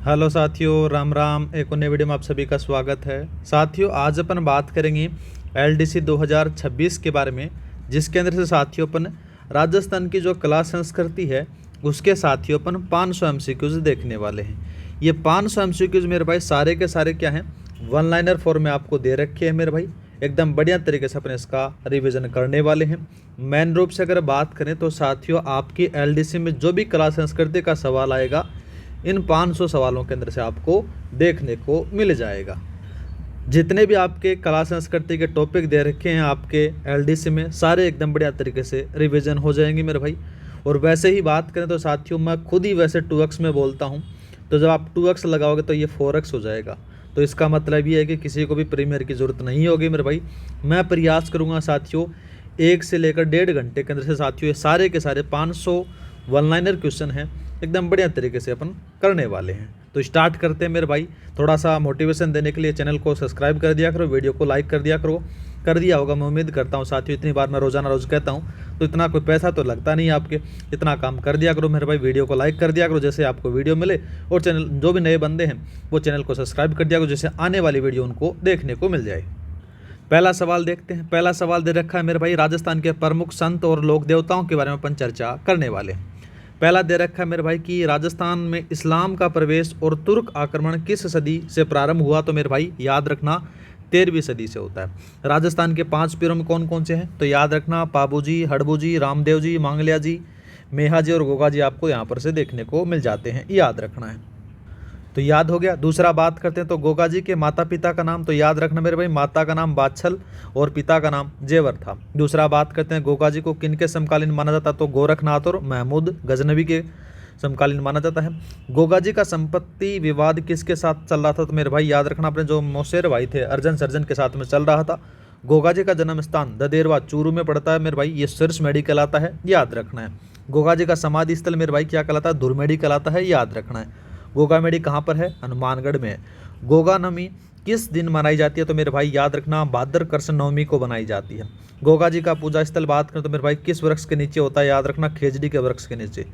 Hello साथियों, राम राम। एक और नई वीडियो में आप सभी का स्वागत है। साथियों, आज अपन बात करेंगे एलडीसी 2026 के बारे में, जिसके अंदर से साथियों अपन राजस्थान की जो कला संस्कृति है उसके साथियों अपन 500 एमसीक्यूज देखने वाले हैं। ये 500 एमसीक्यूज मेरे भाई सारे के सारे क्या हैं, वन लाइनर फॉर्म में आपको दे रखे हैं मेरे भाई। एकदम बढ़िया तरीके से अपन इसका रिवीजन करने वाले हैं। मेन रूप से अगर बात करें तो साथियों, आपकी एलडीसी में जो भी कला संस्कृति का सवाल आएगा इन 500 सवालों के अंदर से आपको देखने को मिल जाएगा। जितने भी आपके कला संस्कृति के टॉपिक दे रखे हैं आपके एलडीसी में, सारे एकदम बढ़िया तरीके से रिवीजन हो जाएंगे मेरे भाई। और वैसे ही बात करें तो साथियों, मैं खुद ही वैसे 2x में बोलता हूं, तो जब आप 2x लगाओगे तो ये 4x हो जाएगा। तो इसका मतलब ये है कि किसी को भी प्रीमियर की ज़रूरत नहीं होगी मेरे भाई। मैं प्रयास करूँगा साथियों 1 से लेकर 1.5 घंटे के अंदर से साथियों ये सारे के सारे 500 वन लाइनर क्वेश्चन हैं एकदम बढ़िया तरीके से अपन करने वाले हैं। तो स्टार्ट करते हैं मेरे भाई। थोड़ा सा मोटिवेशन देने के लिए चैनल को सब्सक्राइब कर दिया करो, वीडियो को लाइक कर दिया करो। कर दिया होगा मैं उम्मीद करता हूँ साथियों। इतनी बार मैं रोज़ाना रोज़ कहता हूँ तो इतना कोई पैसा तो लगता नहीं आपके, इतना काम कर दिया करो मेरे भाई। वीडियो को लाइक कर दिया करो जैसे आपको वीडियो मिले, और चैनल जो भी नए बंदे हैं वो चैनल को सब्सक्राइब कर दिया करो जैसे आने वाली वीडियो उनको देखने को मिल जाए। पहला सवाल देखते हैं। पहला सवाल दे रखा है मेरे भाई, राजस्थान के प्रमुख संत और लोक देवताओं के बारे में अपन चर्चा करने वाले हैं। पहला दे रखा है मेरे भाई कि राजस्थान में इस्लाम का प्रवेश और तुर्क आक्रमण किस सदी से प्रारंभ हुआ। तो मेरे भाई याद रखना 13वीं सदी से होता है। राजस्थान के 5 पीरों में कौन कौन से हैं, तो याद रखना पाबू जी, हड़बू जी, रामदेव जी, मांगलिया जी, मेहा जी और गोगा जी आपको यहाँ पर से देखने को मिल जाते हैं, याद रखना है। तो याद हो गया। दूसरा बात करते हैं तो गोगा जी के माता पिता का नाम, तो याद रखना मेरे भाई, माता का नाम बाछल और पिता का नाम जेवर था। दूसरा बात करते हैं गोगा जी को किनके समकालीन माना जाता, तो गोरखनाथ और महमूद गजनवी के समकालीन माना जाता है। गोगा जी का संपत्ति विवाद किसके साथ चल रहा था, तो मेरे भाई याद रखना अपने जो मौसेर भाई थे अर्जन सर्जन के साथ में चल रहा था। गोगा जी का जन्म स्थान ददेरवा चूरू में पड़ता है मेरे भाई, ये सिरसमेड़ी कहलाता है, याद रखना है। गोगा जी का समाधि स्थल मेरे भाई क्या कहलाता है, धुरमेड़ी कहलाता है, याद रखना है। गोगा मेड़ी कहाँ पर है, हनुमानगढ़ में है। गोगा नवमी किस दिन मनाई जाती है, तो मेरे भाई याद रखना भाद्र कृष्ण नवमी को बनाई जाती है। गोगा जी का पूजा स्थल बात करें तो मेरे भाई किस वृक्ष के नीचे होता है, याद रखना खेजड़ी के वृक्ष के नीचे।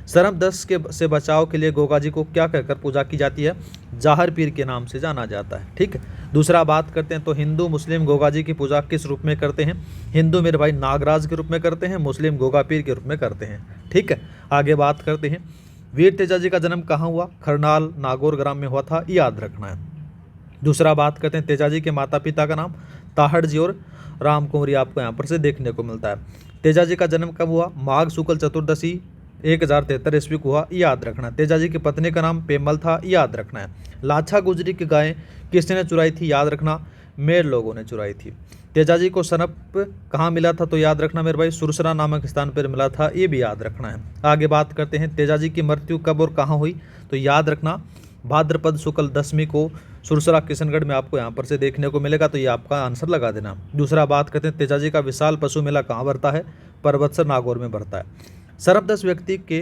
शर्म दस्त के से बचाव के लिए गोगा जी को क्या कहकर पूजा की जाती है, जाहर पीर के नाम से जाना जाता है, ठीक है। दूसरा बात करते हैं तो हिंदू मुस्लिम गोगा जी की पूजा किस रूप में करते हैं, हिंदू मेरे भाई नागराज के रूप में करते हैं, मुस्लिम गोगा पीर के रूप में करते हैं, ठीक है। आगे बात करते हैं वीर तेजा जी का जन्म कहाँ हुआ, खरनाल नागौर ग्राम में हुआ था, याद रखना है। दूसरा बात करते हैं तेजा जी के माता पिता का नाम ताहड़ जी और राम कुंवरी आपको यहाँ पर से देखने को मिलता है। तेजा जी का जन्म कब हुआ, माघ शुक्ल चतुर्दशी 1073 ईस्वी को हुआ, याद रखना है। तेजा जी की पत्नी का नाम पेमल था, याद रखना है। लाछा गुजरी की गायें किसने चुराई थी, याद रखना मेर लोगों ने चुराई थी। तेजा जी को सनप कहाँ मिला था, तो याद रखना मेरे भाई सुरसरा नामक स्थान पर मिला था, ये भी याद रखना है। आगे बात करते हैं तेजा जी की मृत्यु कब और कहाँ हुई, तो याद रखना भाद्रपद शुक्ल 10वीं को सुरसरा किशनगढ़ में आपको यहाँ पर से देखने को मिलेगा, तो ये आपका आंसर लगा देना। दूसरा बात करते हैं तेजा जी का विशाल पशु मेला कहाँ भरता है, पर्वतसर नागौर में भरता है। सर्पदंश व्यक्ति के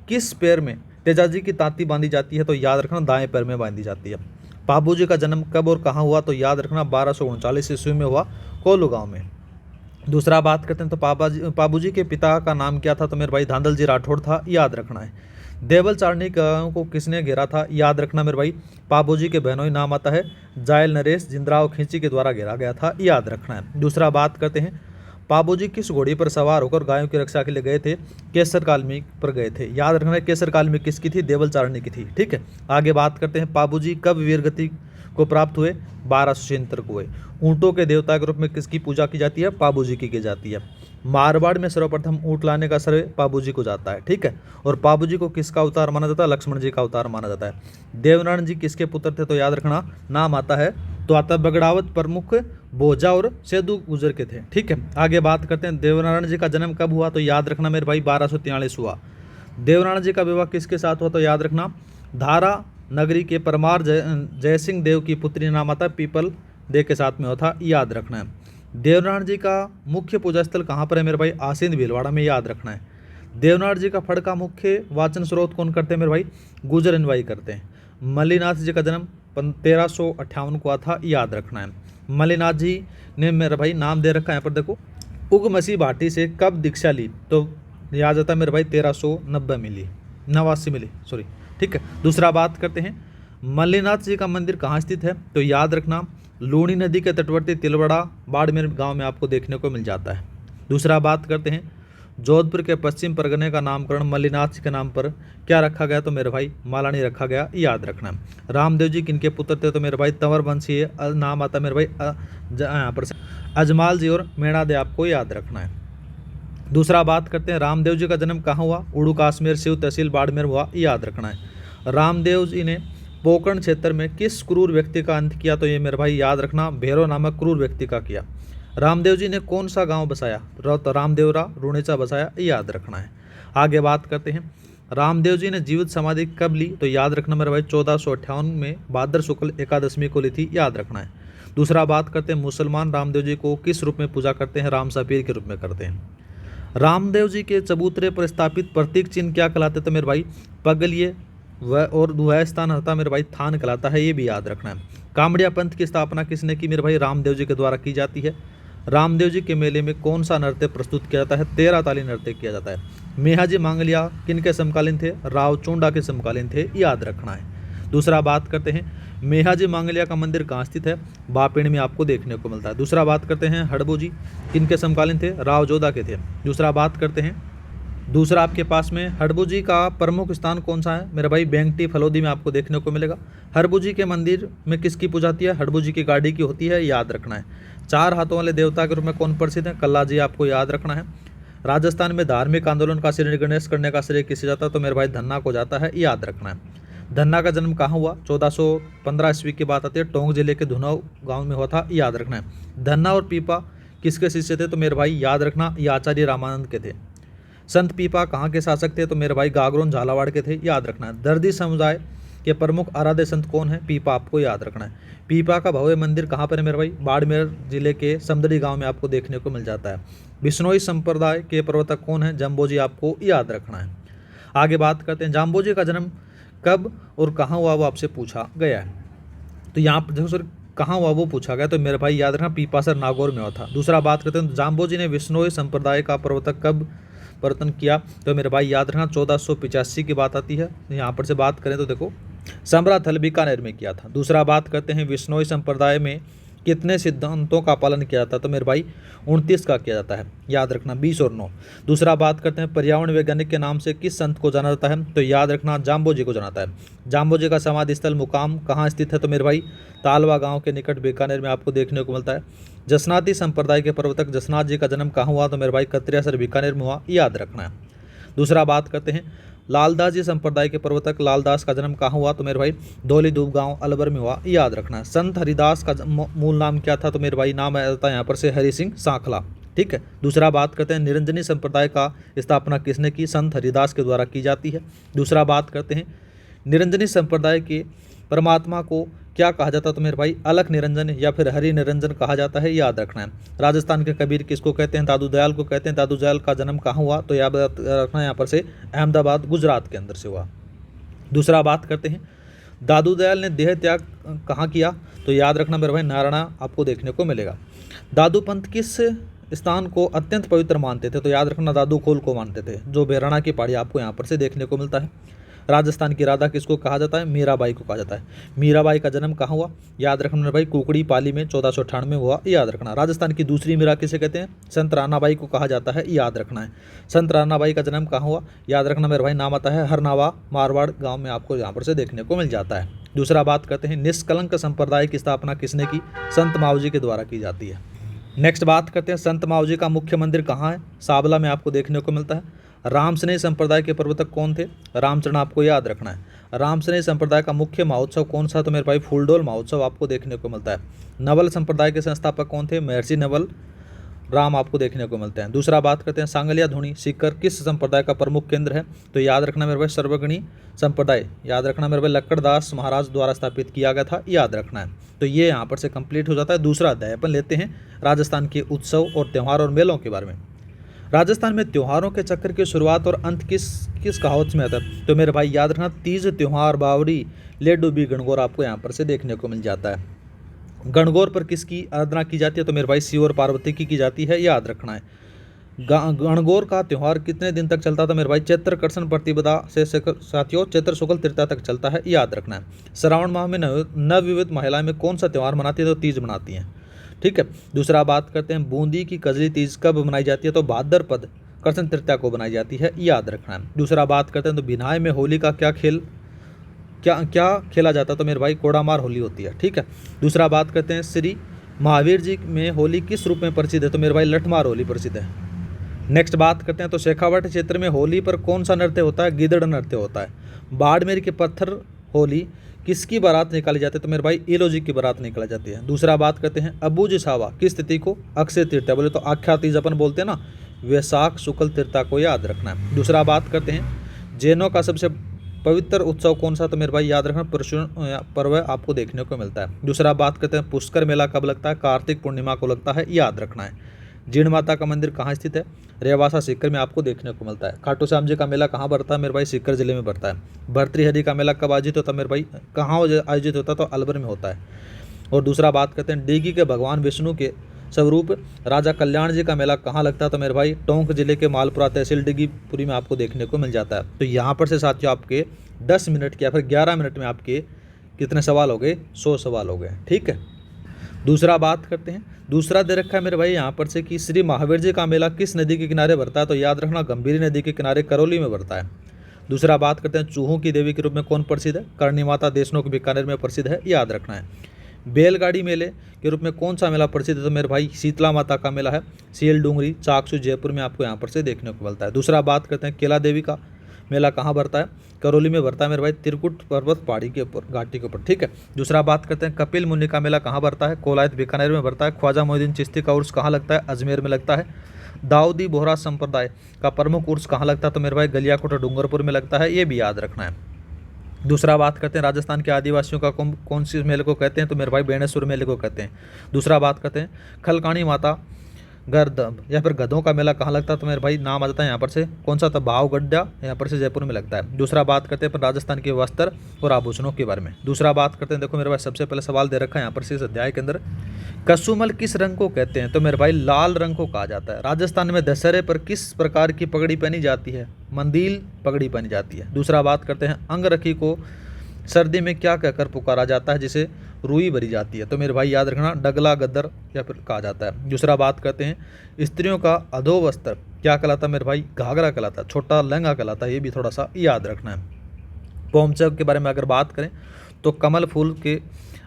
किस पैर में तेजा जी की तांती बांधी जाती है, तो याद रखना दाएं पैर में बांधी जाती है। पाबू जी का जन्म कब और कहाँ हुआ, तो याद रखना 1239 ईस्वी में हुआ, कोलू गांव में। दूसरा बात करते हैं तो पाबू जी के पिता का नाम क्या था, तो मेरे भाई धांधल जी राठौड़ था, याद रखना है। देवल चारणी गांव को किसने घेरा था, याद रखना मेरे भाई पाबू जी के बहनोई नाम आता है, जायल नरेश जिंदराव खींची के द्वारा घेरा गया था, याद रखना है। दूसरा बात करते हैं पाबू जी किस घोड़ी पर सवार होकर गायों की रक्षा के लिए गए थे, केसर कालमी पर गए थे, याद रखना है। केसर कालमी किसकी थी, देवल चारणी की थी, ठीक है। आगे बात करते हैं पाबू जी कब वीरगति को प्राप्त हुए, 1276 को हुए। ऊँटों के देवता के रूप में किसकी पूजा की जाती है, पाबू जी की जाती है। मारवाड़ में सर्वप्रथम ऊँट लाने का श्रेय पाबू जी को जाता है, ठीक है। और पाबू जी को किसका अवतार माना जाता है, लक्ष्मण जी का अवतार माना जाता है। देवनारायण जी किसके पुत्र थे, तो याद रखना नाम आता है तो आता बगड़ावत प्रमुख भोजा और सेदू गुजर के थे, ठीक है। आगे बात करते हैं देवनारायण जी का जन्म कब हुआ, तो याद रखना मेरे भाई 1243 हुआ। देवनारायण जी का विवाह किसके साथ हुआ, तो याद रखना धारा नगरी के परमार जयसिंह देव की पुत्री नाम आता है पीपल देव के साथ में हुआ था, याद रखना है। देवनारायण जी का मुख्य पूजा स्थल कहाँ पर है मेरे भाई, आसीन भीलवाड़ा में, याद रखना है। देवनारायण जी का फड़ का मुख्य वाचन स्रोत कौन करते हैं मेरे भाई, गुजर इनवाई करते हैं। मल्लीनाथ जी का जन्म 1358 को हुआ था, याद रखना है। मल्लीनाथ जी ने मेरे भाई नाम दे रखा है यहाँ पर देखो, उगमसी भाटी से कब दीक्षा ली, तो याद आता है मेरे भाई 1390 मिली, 89 मिली, सॉरी, ठीक है। दूसरा बात करते हैं मल्लीनाथ जी का मंदिर कहाँ स्थित है? तो याद रखना लूणी नदी के तटवर्ती तिलवाड़ा बाड़मेर गांव में आपको देखने को मिल जाता है। दूसरा बात करते हैं जोधपुर के पश्चिम परगने का नामकरण मल्लीनाथ जी के नाम पर क्या रखा गया? तो मेरे भाई मालानी रखा गया, याद रखना। रामदेव जी किनके पुत्र थे? तो मेरे भाई तंवर वंशीय नाम आता मेरे भाई यहाँ पर से अजमाल जी और मेणा दे, आपको याद रखना है। दूसरा बात करते हैं रामदेव जी का जन्म कहाँ हुआ? उड़ू काश्मीर शिव तहसील बाड़मेर हुआ, याद रखना है। रामदेव जी ने पोकरण क्षेत्र में किस क्रूर व्यक्ति का अंत किया? तो ये मेरे भाई याद रखना भैरव नामक क्रूर व्यक्ति का किया। रामदेव जी ने कौन सा गांव बसाया? तो रामदेवरा रूणेचा बसाया, याद रखना है। आगे बात करते हैं रामदेव जी ने जीवित समाधि कब ली? तो याद रखना मेरे भाई 1458 में भाद्र शुक्ल एकादशमी को ली थी, याद रखना है। दूसरा बात करते हैं मुसलमान रामदेव जी को किस रूप में पूजा करते हैं? राम सपीर के रूप में करते हैं। रामदेव जी के चबूतरे पर स्थापित प्रतीक चिन्ह क्या कहलाते? तो मेरे भाई पगलिए वह स्थान होता मेरे भाई थान कहलाता है, ये भी याद रखना है। कामड़िया पंथ की स्थापना किसने की? मेरे भाई रामदेव जी के द्वारा की जाती है। रामदेव जी के मेले में कौन सा नृत्य प्रस्तुत किया जाता है? 13 ताली नृत्य किया जाता है। मेहाजी मांगलिया किनके समकालीन थे? राव चोंडा के समकालीन थे, याद रखना है। दूसरा बात करते हैं मेहाजी मांगलिया का मंदिर कहाँ स्थित है? बापेड़ में आपको देखने को मिलता है। दूसरा बात करते हैं हड़बू जी किनके समकालीन थे? राव जोधा के थे। दूसरा बात करते हैं दूसरा आपके पास में हड़बू जी का प्रमुख स्थान कौन सा है? मेरे भाई बेंगटी फलोदी में आपको देखने को मिलेगा। हड़बू जी के मंदिर में किसकी पूजा होती है? हड़बू जी की गाड़ी की होती है, याद रखना है। 4 हाथों वाले देवता के रूप में कौन प्रसिद्ध है? कल्ला जी, आपको याद रखना है। राजस्थान में धार्मिक आंदोलन का श्रेय गणेश करने का श्रेय किसे जाता है? तो मेरे भाई धन्ना को जाता है, याद रखना है। धन्ना का जन्म कहाँ हुआ? 1415 ईस्वी की बात आती है, टोंक जिले के धुनाव गाँव में हुआ था, याद रखना है। धन्ना और पीपा किसके शिष्य थे? तो मेरे भाई याद रखना ये आचार्य रामानंद के थे। संत पीपा कहाँ के शासक थे? तो मेरे भाई गागरोन झालावाड़ के थे, याद रखना है। दर्दी समुदाय के प्रमुख आराध्य संत कौन है? पीपा, आपको याद रखना है। पीपा का भव्य मंदिर कहाँ पर है? मेरे भाई बाड़मेर जिले के समदड़ी गांव में आपको देखने को मिल जाता है। बिश्नोई संप्रदाय के प्रवर्तक कौन है? जम्बोजी, आपको याद रखना है। आगे बात करते हैं जाम्बोजी का जन्म कब और कहाँ हुआ, वो आपसे पूछा गया है। तो यहाँ पर देखो सर कहाँ हुआ वो पूछा गया, तो मेरे भाई याद रखना पीपासर नागौर में हुआ था। दूसरा बात करते हैं जाम्बोजी ने बिश्नोई संप्रदाय का प्रवर्तक कब परिवर्तन किया? तो मेरे भाई याद रखना 1485 की बात आती है। यहाँ पर से बात करें तो देखो सम्राट थल बीकानेर में किया था। दूसरा बात करते हैं विश्नोई संप्रदाय में कितने सिद्धांतों का पालन किया जाता है? तो मेरे भाई 29 का किया जाता है, याद रखना 20 और 9। दूसरा बात करते हैं पर्यावरण वैज्ञानिक के नाम से किस संत को जाना जाता है? तो याद रखना जाम्बोजी को जाना जाता है। जाम्बोजी का समाधि स्थल मुकाम कहाँ स्थित है? तो मेरे भाई तालवा गाँव के निकट बीकानेर में आपको देखने को मिलता है। जसनाती संप्रदाय के प्रवर्तक जसनाथ जी का जन्म कहाँ हुआ? तो मेरे भाई कत्रियासर बीकानेर में हुआ, याद रखना है। दूसरा बात करते हैं लालदास जी संप्रदाय के प्रवर्तक लालदास का जन्म कहाँ हुआ? तो मेरे भाई धौली धूप गांव अलवर में हुआ, याद रखना है। संत हरिदास का मूल नाम क्या था? तो मेरे भाई नाम आता है यहाँ पर से हरि सिंह सांखला, ठीक है। दूसरा बात करते हैं निरंजनी संप्रदाय का स्थापना किसने की? संत हरिदास के द्वारा की जाती है। दूसरा बात करते हैं निरंजनी संप्रदाय के परमात्मा को क्या कहा जाता है? तो मेरे भाई अलख निरंजन या फिर हरि निरंजन कहा जाता है, याद रखना है। राजस्थान के कबीर किसको कहते हैं? दादू दयाल को कहते हैं। दादू दयाल का जन्म कहाँ हुआ? तो याद रखना है यहाँ पर से अहमदाबाद गुजरात के अंदर से हुआ। दूसरा बात करते हैं दादू दयाल ने देह त्याग कहाँ किया? तो याद रखना मेरे भाई नारायणा आपको देखने को मिलेगा। दादू पंथ किस स्थान को अत्यंत पवित्र मानते थे? तो याद रखना दादू खोल को मानते थे, जो बेराना की पहाड़ी आपको यहाँ पर से देखने को मिलता है। राजस्थान की राधा किसको कहा जाता है? मीराबाई को कहा जाता है। मीराबाई का जन्म कहाँ हुआ? याद रखना मेरे भाई कुकड़ी पाली में 1498 में हुआ, याद रखना। राजस्थान की दूसरी मीरा किसे कहते हैं? संत रानाबाई को कहा जाता है, याद रखना है। संत रानाबाई का जन्म कहाँ हुआ? याद रखना मेरे भाई नाम आता है हरनावा मारवाड़ गाँव में आपको यहाँ पर से देखने को मिल जाता है। दूसरा बात करते हैं निष्कलंक संप्रदाय की स्थापना किसने की? संत मावजी के द्वारा की जाती है। नेक्स्ट बात करते हैं संत मावजी का मुख्य मंदिर कहाँ है? साबला में आपको देखने को मिलता है। रामसनेही संप्रदाय के प्रवर्तक कौन थे? रामचरण, आपको याद रखना है। रामसनेही संप्रदाय का मुख्य महोत्सव कौन सा? तो मेरे भाई फूलडोल महोत्सव आपको देखने को मिलता है। नवल संप्रदाय के संस्थापक कौन थे? महर्षि नवल राम आपको देखने को मिलते हैं। दूसरा बात करते हैं सांगलिया धुनी सीकर किस संप्रदाय का प्रमुख केंद्र है? तो याद रखना मेरे भाई सर्वगणी संप्रदाय, याद रखना मेरे भाई लक्कड़दास महाराज द्वारा स्थापित किया गया था, याद रखना है। तो ये यहाँ पर से कंप्लीट हो जाता है। दूसरा अध्याय अपन लेते हैं राजस्थान के उत्सव और त्यौहार और मेलों के बारे में। राजस्थान में त्योहारों के चक्र की शुरुआत और अंत किस कहावत में आता है? तो मेरे भाई याद रखना तीज त्योहार बावड़ी ले डूबी गणगौर आपको यहाँ पर से देखने को मिल जाता है। गणगौर पर किसकी आराधना की जाती है? तो मेरे भाई शिव और पार्वती की जाती है, याद रखना है। गणगौर का त्यौहार कितने दिन तक चलता था मेरे भाई? चैत्र कृष्ण प्रतिपदा से साथियों चैत्र शुक्ल तृतीया तक चलता है, याद रखना है। श्रावण माह में नवविवाहित महिलाएं में कौन सा त्यौहार मनाती है? तो तीज मनाती हैं, ठीक है। दूसरा बात करते हैं, बूंदी की कजली तीज कब मनाई जाती है? तो भाद्रपद कृष्ण तृतीया को बनाई जाती है, याद रखना है। दूसरा बात करते हैं, तो बिनाय में होली का क्या खेला जाता है? तो मेरे भाई कोड़ामार होली होती है, ठीक है। दूसरा बात करते हैं, श्री महावीर जी में होली किस रूप में प्रसिद्ध है? तो मेरे भाई लठमार होली प्रसिद्ध है। नेक्स्ट बात करते हैं, तो शेखावाटी क्षेत्र में होली पर कौन सा नृत्य होता है? गिदड़ नृत्य होता है। बाड़मेर के पत्थर होली किसकी बारात निकाली जाती है? तो मेरे भाई इलोजी की बारात निकाली जाती है। दूसरा बात करते हैं, अबूझ सावा किस तिथि को अक्षय तृतीया बोले? तो आख्या तीज अपन बोलते हैं ना, वैशाख शुक्ल तृतीया को याद रखना है। दूसरा बात करते हैं, जैनों का सबसे पवित्र उत्सव कौन सा? तो मेरे भाई याद रखना, परशुराम पर्व आपको देखने को मिलता है। दूसरा बात करते हैं, पुष्कर मेला कब लगता है? कार्तिक पूर्णिमा को लगता है, याद रखना है। जीण माता का मंदिर कहाँ स्थित है? रेवासा सीकर में आपको देखने को मिलता है। खाटू श्याम जी का मेला कहाँ बढ़ता है? मेरे भाई सीकर जिले में बढ़ता है। भर्तृहरि का मेला कब आयोजित होता है? मेरे भाई कहाँ आयोजित होता है? तो अलवर में होता है। और दूसरा बात करते हैं, डीगी के भगवान विष्णु के स्वरूप राजा कल्याण जी का मेला कहाँ लगता है? तो मेरे भाई टोंक जिले के मालपुरा तहसील डिगीपुरी में आपको देखने को मिल जाता है। तो यहाँ पर से साथियों आपके 10 मिनट के या फिर 11 मिनट में आपके कितने सवाल हो गए? 100 सवाल हो गए, ठीक है। दूसरा बात करते हैं, दूसरा दे रखा है मेरे भाई यहाँ पर से कि श्री महावीर जी का मेला किस नदी के किनारे बढ़ता है? तो याद रखना, गंभीरी नदी के किनारे करौली में बढ़ता है। दूसरा बात करते हैं, चूहों की देवी के रूप में कौन प्रसिद्ध है? करणी माता देशनोक बीकानेर में प्रसिद्ध है, याद रखना है। बैलगाड़ी मेले के रूप में कौन सा मेला प्रसिद्ध है? तो मेरे भाई शीतला माता का मेला है, सील डूंगरी चाकसू जयपुर में आपको यहाँ पर से देखने को मिलता है। दूसरा बात करते हैं, केला देवी का मेला कहाँ बढ़ता है? करौली में बढ़ता है मेरे भाई, त्रिकुट पर्वत पहाड़ी के ऊपर, घाटी के ऊपर, ठीक है। दूसरा बात करते हैं, कपिल मुनि का मेला कहाँ बढ़ता है? कोलायत बीकानेर में बढ़ता है। ख्वाजा मोइनुद्दीन चिश्ती का उर्स कहाँ लगता है? अजमेर में लगता है। दाऊदी बोहरा संप्रदाय का प्रमुख उर्स कहाँ लगता है? तो मेरे भाई गलियाकोट और डूंगरपुर में लगता है, ये भी याद रखना है। दूसरा बात करते हैं, राजस्थान के आदिवासियों का कौन सी मेले को कहते हैं? तो मेरे भाई बेणेश्वर मेले को कहते हैं। दूसरा बात करते हैं, खलकाणी माता गर्दम या फिर गधों का मेला कहाँ लगता है? तो मेरे भाई नाम आ जाता है यहाँ पर से कौन सा? था भावगड्ढा, यहाँ पर से जयपुर में लगता है। दूसरा बात करते हैं राजस्थान के वस्त्र और आभूषणों के बारे में। दूसरा बात करते हैं, देखो मेरे भाई सबसे पहले सवाल दे रखा है यहाँ पर से इस अध्याय के अंदर, कसुमल किस रंग को कहते हैं? तो मेरे भाई लाल रंग को कहा जाता है। राजस्थान में दशहरे पर किस प्रकार की पगड़ी पहनी जाती है? मंदील पगड़ी पहनी जाती है। दूसरा बात करते हैं, अंगरखी को सर्दी में क्या कहकर पुकारा जाता है जिसे रुई भरी जाती है? तो मेरे भाई याद रखना, डगला गद्दर या फिर कहा जाता है। दूसरा बात करते हैं, स्त्रियों का अधो वस्त्र क्या कहलाता है? मेरे भाई घाघरा कहलाता है, छोटा लहंगा कहलाता है, ये भी थोड़ा सा याद रखना है। पोमचक के बारे में अगर बात करें तो कमल फूल के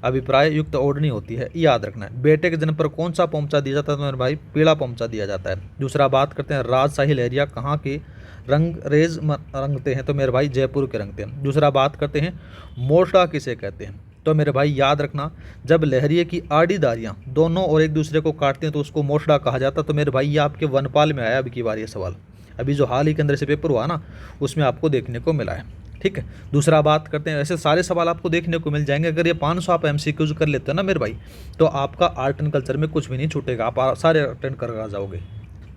अभिप्राय युक्त ओढ़नी होती है, याद रखना है। बेटे के जन्म पर कौन सा पोमचा दिया जाता है? तो मेरे भाई पीला पोमचा दिया जाता है। दूसरा बात करते हैं, राजशाही लहरिया कहाँ के रंगरेज रंगते हैं? तो मेरे भाई जयपुर के रंगते हैं। दूसरा बात करते हैं, मोर्टा किसे कहते हैं? तो मेरे भाई याद रखना, जब लहरिये की आड़ीदारियाँ दोनों और एक दूसरे को काटते हैं तो उसको मोर्टा कहा जाता है। तो मेरे भाई ये आपके वनपाल में आया अब की बार ये सवाल, अभी जो हाल ही के अंदर से पेपर हुआ ना उसमें आपको देखने को मिला है, ठीक है। दूसरा बात करते हैं, ऐसे सारे सवाल आपको देखने को मिल जाएंगे। अगर ये 500 आप MCQs कर लेते हैं ना मेरे भाई, तो आपका आर्ट एंड कल्चर में कुछ भी नहीं छूटेगा, आप सारे अटेंड कर आ जाओगे।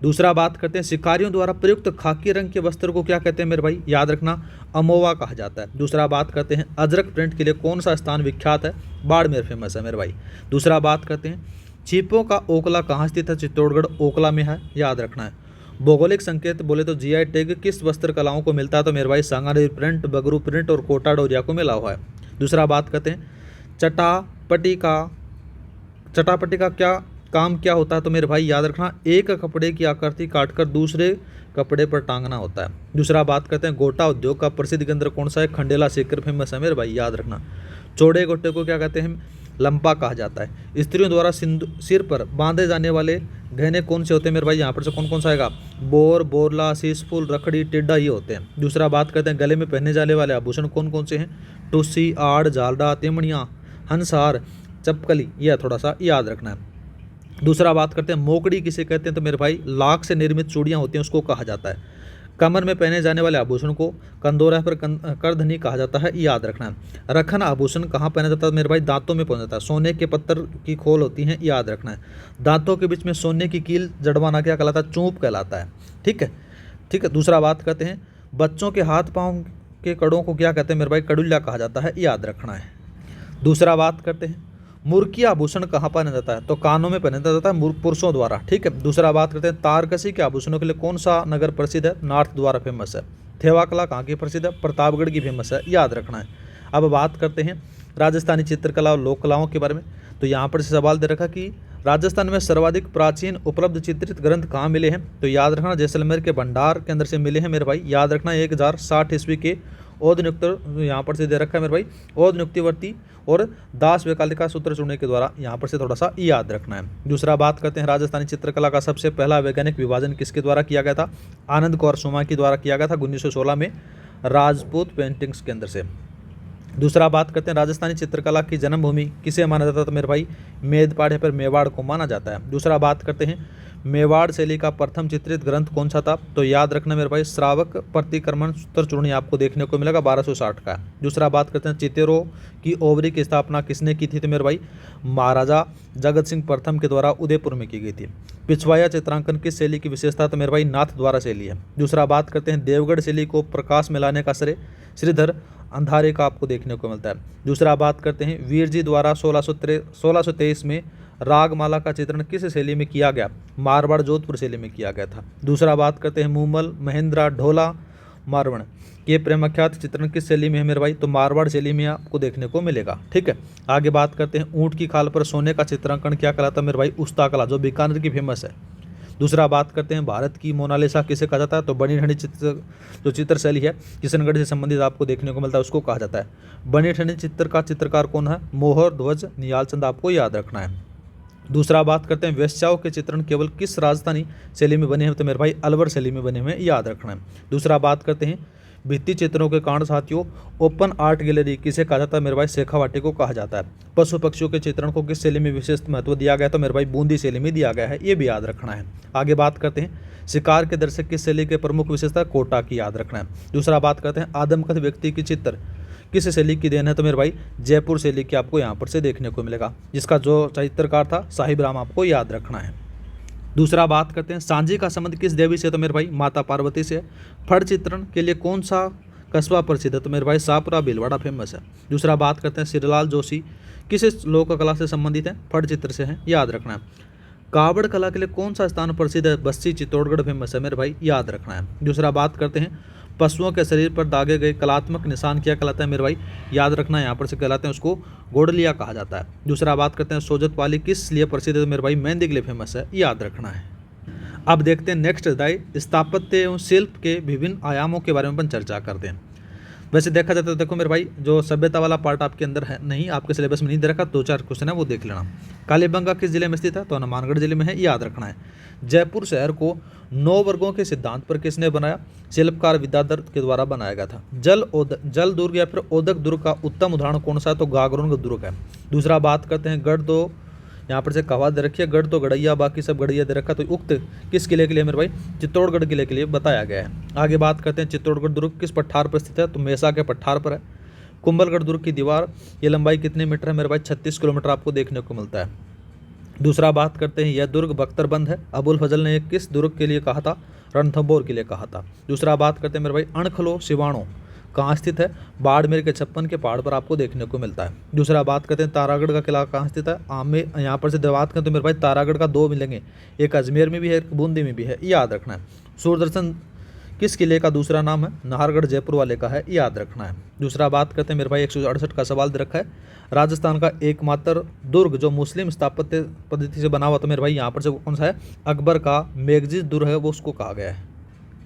दूसरा बात करते हैं, शिकारियों द्वारा प्रयुक्त खाकी रंग के वस्त्र को क्या कहते हैं? मेरे भाई याद रखना, अमोवा कहा जाता है। दूसरा बात करते हैं, अजरक प्रिंट के लिए कौन सा स्थान विख्यात है? बाड़मेर फेमस है मेरे भाई। दूसरा बात करते हैं, छिपों का ओकला कहाँ स्थित है? चित्तौड़गढ़ ओकला में है, याद रखना है। भौगोलिक संकेत बोले तो GI टैग किस वस्त्र कलाओं को मिलता है? तो मेरे भाई सांगानेरी प्रिंट, बगरू प्रिंट और कोटा डोरिया को मिला हुआ है। दूसरा बात करते हैं, चटापटी का क्या काम क्या होता है? तो मेरे भाई याद रखना, एक कपड़े की आकृति काटकर दूसरे कपड़े पर टांगना होता है। दूसरा बात करते हैं, गोटा उद्योग का प्रसिद्ध केंद्र कौन सा है? खंडेला सीकर फेमस है मेरे भाई, याद रखना। चौड़े गोटे को क्या कहते हैं? लंपा कहा जाता है। स्त्रियों द्वारा सिर पर बांधे जाने वाले गहने कौन से होते हैं? मेरे भाई यहाँ पर से कौन कौन सा आएगा? बोर, बोरला, शीशफूल, रखड़ी, टिड्डा, ये होते हैं। दूसरा बात करते हैं, गले में पहने जाने वाले आभूषण कौन कौन से हैं? टुस्सी, आड़, झालरा, तेमड़ियाँ, हंसहार, चपकली, यह थोड़ा सा याद रखना है। दूसरा बात करते हैं, मोकड़ी किसे कहते हैं? तो मेरे भाई लाख से निर्मित चूड़ियाँ होती हैं उसको कहा जाता है। कमर में पहने जाने वाले आभूषण को कंदोरा पर करधनी कहा जाता है, याद रखना है। रखन आभूषण कहाँ पहना जाता है? मेरे भाई दांतों में पहना जाता है। सोने के पत्थर की खोल होती हैं, याद रखना है। दांतों के बीच में सोने की कील जड़वाना क्या कहलाता है? चूंप कहलाता है, ठीक है, ठीक है। दूसरा बात करते हैं, बच्चों के हाथ पाँव के कड़ों को क्या कहते हैं? मेरे भाई कड़ुल्ला कहा जाता है, याद रखना है। दूसरा बात करते हैं, मुर्की आभूषण कहाँ पहना जाता है? तो कानों में पहना जाता है पुरुषों द्वारा, ठीक है। दूसरा बात करते हैं तारकसी के आभूषणों के लिए कौन सा नगर प्रसिद्ध है? नॉर्थ द्वारा फेमस है। थेवा कला कहाँ की प्रसिद्ध है? प्रतापगढ़ की फेमस है, याद रखना है। अब बात करते हैं राजस्थानी चित्रकला और लोक कलाओं के बारे में। तो यहाँ पर सवाल दे रखा कि राजस्थान में सर्वाधिक प्राचीन उपलब्ध चित्रित ग्रंथ कहाँ मिले हैं? तो याद रखना जैसलमेर के भंडार के अंदर से मिले हैं मेरे भाई, याद रखना 1060 ईस्वी के ओद नियुक्त यहाँ पर से दे रखा है मेरे भाई, ओद नियुक्तिवर्ती और दास वैकालिका सूत्र चुनने के द्वारा, यहाँ पर से थोड़ा सा याद रखना है। दूसरा बात करते हैं राजस्थानी चित्रकला का सबसे पहला वैज्ञानिक विभाजन किसके द्वारा किया गया था? आनंद कौर सुमा के द्वारा किया गया था 1916 में राजपूत पेंटिंग्स के अंदर से। दूसरा बात करते हैं राजस्थानी चित्रकला की जन्मभूमि किसे माना जाता है? तो मेरे भाई मेदपाड़ या फिर मेवाड़ को माना जाता है। दूसरा बात करते हैं मेवाड़ शैली का प्रथम चित्रित ग्रंथ कौन सा था? तो याद रखना मेरे भाई श्रावक प्रतिक्रमण सूत्र चूर्णी आपको देखने को मिलेगा 1260 का। दूसरा बात करते हैं चितेरो की ओवरी की स्थापना किसने की थी? तो मेरे भाई महाराजा जगत सिंह प्रथम के द्वारा उदयपुर में की गई थी। पिछवाया चित्रांकन किस शैली की विशेषता? तो मेरे भाई नाथ द्वारा शैली है। दूसरा बात करते हैं देवगढ़ शैली को प्रकाश में लाने का श्रेय श्रीधर अंधारे का आपको देखने को मिलता है। दूसरा बात करते हैं वीर जी द्वारा 1623 में रागमाला का चित्रण किस शैली में किया गया? मारवाड़ जोधपुर शैली में किया गया था। दूसरा बात करते हैं मूमल महेंद्रा ढोला मारवण ये प्रेमाख्यात चित्रण किस शैली में है मेरे भाई? तो मारवाड़ शैली में आपको देखने को मिलेगा, ठीक है। आगे बात करते हैं ऊंट की खाल पर सोने का चित्रांकन क्या कहलाता है मेरे भाई? उस्ता कला, जो बीकानेर की फेमस है। दूसरा बात करते हैं भारत की मोनालिसा किसे कहा जाता है? तो बनी ठंडी जो चित्र शैली है किशनगढ़ से संबंधित आपको देखने को मिलता है, उसको कहा जाता है। बनी ठंडी चित्र का चित्रकार कौन है? मोहर ध्वज नियालचंद, आपको याद रखना है। दूसरा बात करते हैं वेश्याओं के चित्रण केवल किस राजस्थानी शैली में बने हैं? तो मेरे भाई अलवर शैली में बने हुए हैं, याद रखना है। दूसरा बात करते हैं भित्ति चित्रों के कारण साथियों ओपन आर्ट गैलरी किसे कहा जाता है? मेरे भाई शेखावाटी को कहा जाता है। पशु पक्षियों के चित्रण को किस शैली में विशेष महत्व दिया गया? तो मेरे भाई बूंदी शैली में दिया गया है, ये भी याद रखना है। आगे बात करते हैं शिकार के दर्शक किस शैली के प्रमुख विशेषता? कोटा की, याद रखना है। दूसरा बात करते हैं आदमकद व्यक्ति की चित्र किस शैली की देन है? तो मेरे भाई जयपुर शैली की आपको यहाँ पर से देखने को मिलेगा, जिसका जो चित्रकार था साहिब राम, आपको याद रखना है। दूसरा बात करते हैं सांझी का संबंध किस देवी से? तो मेरे भाई माता पार्वती से। फड़ चित्रण के लिए कौन सा कस्बा प्रसिद्ध है? तो मेरे भाई शाहपुरा भीलवाड़ा फेमस है। दूसरा बात करते हैं श्रीलाल जोशी किस लोक कला से संबंधित है? फड़ चित्र से है, याद रखना है। कावड़ कला के लिए कौन सा स्थान प्रसिद्ध है? बस्सी चित्तौड़गढ़ फेमस है मेरे भाई, याद रखना है। दूसरा बात करते हैं पशुओं के शरीर पर दागे गए कलात्मक निशान क्या कहलाता है मेरे भाई? याद रखना है, यहाँ पर से कहलाते हैं उसको गोडलिया कहा जाता है। दूसरा बात करते हैं सोजत पाली किस लिए प्रसिद्ध है? मेरे भाई मेहंदी के लिए फेमस है, याद रखना है। अब देखते हैं नेक्स्ट स्थापत्य एवं शिल्प के विभिन्न आयामों के बारे में अपन चर्चा करते हैं। वैसे देखा जाता है तो देखो मेरे भाई जो सभ्यता वाला पार्ट आपके अंदर है नहीं, आपके सिलेबस में नहीं दे रखा, 2-4 क्वेश्चन है वो देख लेना। कालीबंगा किस जिले में स्थित है? तो हनुमानगढ़ जिले में है, याद रखना है। जयपुर शहर को 9 वर्गों के सिद्धांत पर किसने बनाया? शिल्पकार विद्याधर के द्वारा बनाया गया था। जल दुर्ग या फिर ओदक दुर्ग का उत्तम उदाहरण कौन सा है? तो गागरोन दुर्ग है। दूसरा बात करते हैं गढ़ तो यहाँ पर से कहावत दे रखी है, गढ़ तो गढ़ैया बाकी सब गढ़ैया दे रखा, तो उक्त किस किले के लिए मेरे भाई? चित्तौड़गढ़ किले के लिए बताया गया है। आगे बात करते हैं चित्तौड़गढ़ दुर्ग किस पठार पर स्थित है? तो मेसा के पठार पर है। कुंभलगढ़ दुर्ग की दीवार ये लंबाई कितने मीटर है मेरे भाई? 36 किलोमीटर आपको देखने को मिलता है। दूसरा बात करते हैं यह दुर्ग बख्तरबंद है। अबुल फजल ने किस दुर्ग के लिए कहा था? रणथंभौर के लिए कहा था। दूसरा बात करते हैं मेरे भाई अणखलो सिवाणो कहाँ स्थित है? बाड़मेर के 56 के पहाड़ पर आपको देखने को मिलता है। दूसरा बात करते हैं तारागढ़ का किला कहाँ स्थित है? आमेर। यहाँ पर से बात करें तो मेरे भाई तारागढ़ का 2 मिलेंगे, एक अजमेर में भी है, एक बूंदी में भी है, याद रखना है। सूर्यदर्शन किस किले का दूसरा नाम है? नाहरगढ़ जयपुर वाले का है, याद रखना है। दूसरा बात करते हैं मेरे भाई 168 का सवाल दे रखा है राजस्थान का एकमात्र दुर्ग जो मुस्लिम स्थापत्य पद्धति से बना हुआ, तो मेरे भाई यहाँ पर से कौन सा है? अकबर का मेघजी दुर्ग है, वो उसको कहा गया है।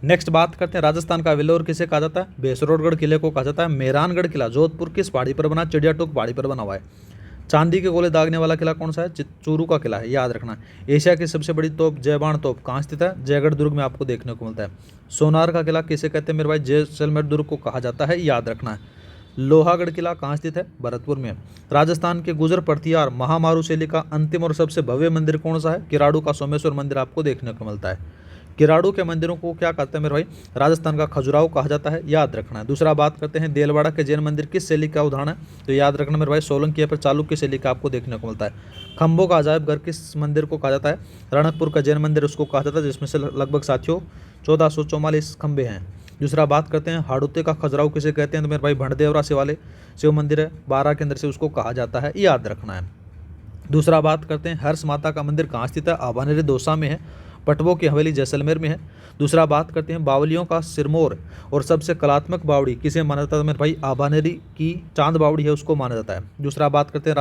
नेक्स्ट बात करते हैं राजस्थान का वेल्लोर किसे कहा जाता है? बेसरोडगढ़ किले को कहा जाता है। मेहरानगढ़ किला जोधपुर किस पहाड़ी पर बना? चिड़िया टोक पहाड़ी पर बना हुआ है। चांदी के गोले दागने वाला किला कौन सा है? चूरू का किला है, याद रखना है। एशिया की सबसे बड़ी तोप जयबाण तोप कहाँ स्थित है? जयगढ़ दुर्ग में आपको देखने को मिलता है। सोनार का किला किसे कहते हैं मेरे भाई? जैसलमेर दुर्ग को कहा जाता है, याद रखना है। लोहागढ़ किला कहाँ स्थित है? भरतपुर में। राजस्थान के गुजर प्रतिहार महामारू शैली का अंतिम और सबसे भव्य मंदिर कौन सा है? किराड़ू का सोमेश्वर मंदिर आपको देखने को मिलता है। किराड़ू के मंदिरों को क्या कहते हैं मेरे भाई? राजस्थान का खजुराहो कहा जाता है, याद रखना है। दूसरा बात करते हैं देलवाड़ा के जैन मंदिर किस शैली का उदाहरण है? तो याद रखना मेरे भाई सोलंकी या फिर चालुक्य शैली का आपको देखने को मिलता है। खंभों का अजायब घर किस मंदिर को कहा जाता है? रणकपुर का जैन मंदिर उसको कहा जाता है, जिसमें से लगभग साथियों 1444 खंभे हैं। दूसरा बात करते हैं हाड़ौती का खजुराहो किसे कहते हैं? तो मेरे भाई भंडदेवरा से वाले शिव मंदिर है 12 के अंदर से, उसको कहा जाता है, याद रखना है। दूसरा बात करते हैं हर्ष माता का मंदिर कहाँ स्थित है? आभानेरी दौसा में है। पटवों की हवेली जैसलमेर में है। दूसरा बात करते हैं बावलियों का सिरमौर और सबसे कलात्मक बावड़ी किसे माना जाता है? मेरे भाई आभानेरी की चांद बावड़ी है, उसको माना जाता है। दूसरा बात करते हैं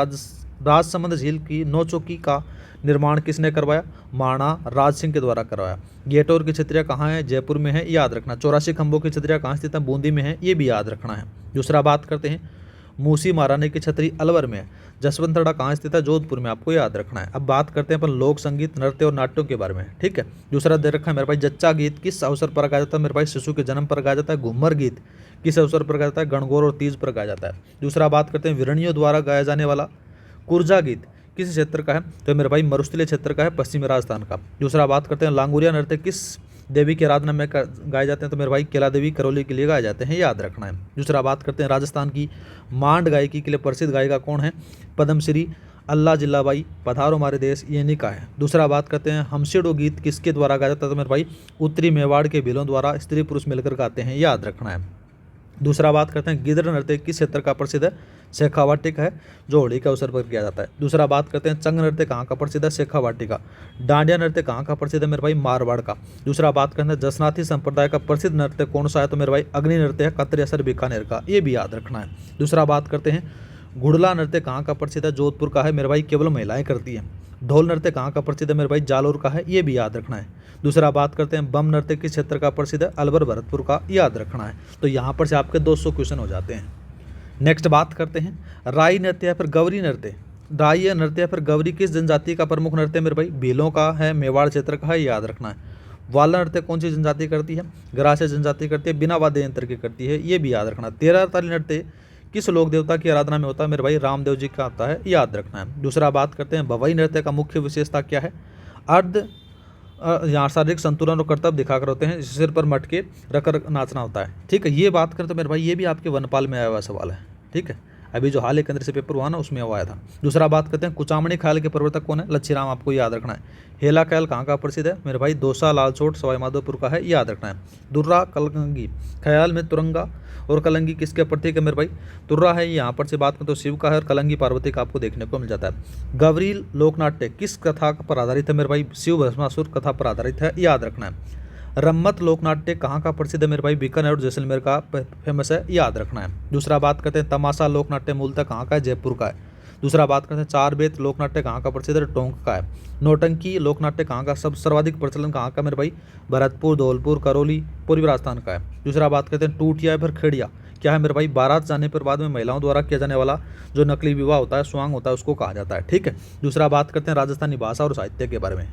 राजसमंद झील की नौचौकी का निर्माण किसने करवाया? महाराणा राज सिंह के द्वारा करवाया। गेटौर की छतरिया कहाँ है? जयपुर में है, याद रखना। 84 खंभों की छतरिया कहाँ स्थित है? बूंदी में है, ये भी याद रखना है। दूसरा बात करते हैं मूसी महारानी की छतरी अलवर में है। जसवंतड़ा कहाँ स्थित है? जोधपुर में, आपको याद रखना है। अब बात करते हैं अपन लोक संगीत, नृत्य और नाट्यों के बारे में, ठीक है। दूसरा दे रखा है मेरे भाई जच्चा गीत किस अवसर पर गाया जाता है? मेरे भाई शिशु के जन्म पर गाया जाता है। घूमर गीत किस अवसर पर गाया जाता है? गणगौर और तीज पर गाया जाता है। दूसरा बात करते हैं विरणियों द्वारा गाया जाने वाला कुर्जा गीत किस क्षेत्र का है? तो मेरे भाई मरुस्थलीय क्षेत्र का है, पश्चिमी राजस्थान का। दूसरा बात करते हैं लांगुरिया नृत्य किस देवी की आराधना में गाए जाते हैं? तो मेरे भाई केला देवी करौली के लिए गाए जाते हैं, याद रखना है। दूसरा बात करते हैं राजस्थान की मांड गायकी के लिए प्रसिद्ध गायिका कौन है? पद्मश्री अल्लाह जिल्लाबाई पधारो हमारे देश, ये इन्हीं का है। दूसरा बात करते हैं हमसेडो गीत किसके द्वारा गाया जाता है? तो मेरे भाई उत्तरी मेवाड़ के भीलों द्वारा स्त्री पुरुष मिलकर गाते हैं, याद रखना है। दूसरा बात करते हैं गिदड़ नृत्य किस क्षेत्र का प्रसिद्ध है? शेखावाटी का है, जो होली के अवसर पर किया जाता है। दूसरा बात करते हैं चंग नृत्य कहाँ का प्रसिद्ध है? शेखावाटी का। डांडिया नृत्य कहाँ का प्रसिद्ध है? मेरे भाई मारवाड़ का। दूसरा बात करते हैं जसनाथी संप्रदाय का प्रसिद्ध नृत्य कौन सा है? तो मेरे भाई अग्नि नृत्य है, कतरी असर बीकानेर का, ये भी याद रखना है। दूसरा बात करते हैं घुड़ला नृत्य कहाँ का प्रसिद्ध है? जोधपुर का है, मेरे भाई केवल महिलाएं करती हैं। ढोल नृत्य कहाँ का प्रसिद्ध है? मेरे भाई जालोर का है, ये भी याद रखना है। दूसरा बात करते हैं बम नृत्य किस क्षेत्र का प्रसिद्ध है? अलवर भरतपुर का, याद रखना है। तो यहाँ पर से आपके 200 क्वेश्चन हो जाते हैं। नेक्स्ट बात करते हैं राई नृत्य या फिर गौरी नृत्य। राई या नृत्य या फिर गौरी किस जनजाति का प्रमुख नृत्य है? मेरे भाई भीलों का है, मेवाड़ क्षेत्र का है, याद रखना है। वाला नृत्य कौन सी जनजाति करती है? गरासिया जनजाति करती है, बिना वाद्य यंत्र की करती है, ये भी याद रखना। 13 ताली नृत्य किस लोक देवता की आराधना में होता है? मेरे भाई रामदेव जी का आता है, याद रखना है। दूसरा बात करते हैं भवई नृत्य का मुख्य विशेषता क्या है? अर्ध यहाँ शारीरिक संतुलन और कर्तव्य दिखाकर होते हैं, सिर पर मटके रखकर नाचना होता है, ठीक है। ये बात करते तो मेरे भाई ये भी आपके वनपाल में आया हुआ सवाल है, ठीक है। अभी जो हाल एक अंदर से पेपर हुआ ना, उसमें वो आया था। दूसरा बात करते हैं कुचामणी ख्याल के प्रवर्तक कौन है? लच्छीराम, आपको याद रखना है। हेला ख्याल कहाँ का प्रसिद्ध है? मेरे भाई दौसा लालसोट सवाई माधोपुर का है, याद रखना है। दुर्रा कलंगी ख्याल में तुरंगा और कलंगी किसके प्रतीक है? मेरे भाई तुर्रा है, यहाँ पर से बात करें तो शिव का है, और कलंगी पार्वती का आपको देखने को मिल जाता है। गौरी लोकनाट्य किस कथा पर आधारित है? मेरे भाई शिव भस्मासुर कथा पर आधारित है, याद रखना है। रम्मत लोकनाट्य कहाँ का प्रसिद्ध है? मेरे भाई बीकानेर और जैसलमेर का फेमस है, याद रखना है। दूसरा बात करते हैं तमाशा लोकनाट्य मूलतः कहाँ का है? जयपुर का है। दूसरा बात करते हैं चार बेत लोकनाट्य कहाँ का प्रसिद्ध है? टोंक का है। नौटंकी लोकनाट्य कहाँ का सब सर्वाधिक प्रचलन कहाँ का? मेरे भाई भरतपुर, धौलपुर, करौली, पूर्वी राजस्थान का है। दूसरा बात करते हैं टूटिया फिर खेड़िया क्या है? मेरे भाई बारात जाने पर बाद में महिलाओं द्वारा किया जाने वाला जो नकली विवाह होता है, स्वांग होता है, उसको कहा जाता है, ठीक है। दूसरा बात करते हैं राजस्थानी भाषा और साहित्य के बारे में।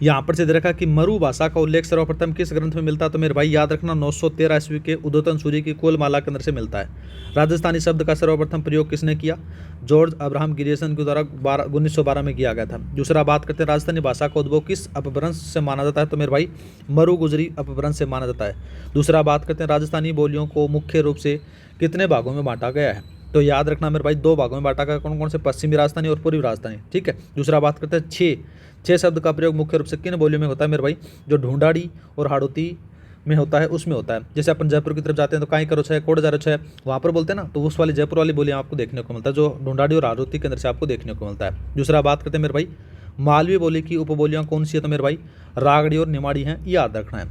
यहाँ पर से दे रखा कि मरु भाषा का उल्लेख सर्वप्रथम किस ग्रंथ में मिलता है? तो मेरे भाई याद रखना 913 ईस्वी के उद्योतन सूरी की कोलमाला के अंदर से मिलता है। राजस्थानी शब्द का सर्वप्रथम प्रयोग किसने किया? जॉर्ज अब्राहम गिरिसन के द्वारा 1912 में किया गया था। दूसरा बात करते हैं राजस्थानी भाषा का उद्भव किस अपभ्रंश से माना जाता है? तो मेरे भाई मरु गुजरी अपभ्रंश से माना जाता है। दूसरा बात करते हैं राजस्थानी बोलियों को मुख्य रूप से कितने भागों में बांटा गया है? तो याद रखना मेरे भाई 2 भागों में बांटा गया, कौन कौन से? पश्चिमी राजस्थानी और पूर्वी राजस्थानी, ठीक है। दूसरा बात करते हैं छः शब्द का प्रयोग मुख्य रूप से किन बोलियों में होता है? मेरे भाई जो ढूंढाड़ी और हाड़ौती में होता है, उसमें होता है। जैसे अपन जयपुर की तरफ जाते हैं तो काई करो छः, कोड जारो छः, वहाँ पर बोलते हैं ना, तो उस वाली जयपुर वाली बोलियाँ आपको देखने को मिलता है, जो ढूंढाड़ी और हाड़ौती के अंदर से आपको देखने को मिलता है। दूसरा बात करते हैं मेरे भाई मालवी बोली की उपबोलियाँ कौन सी है? तो मेरे भाई रागड़ी और निमाड़ी हैं, याद रखना है।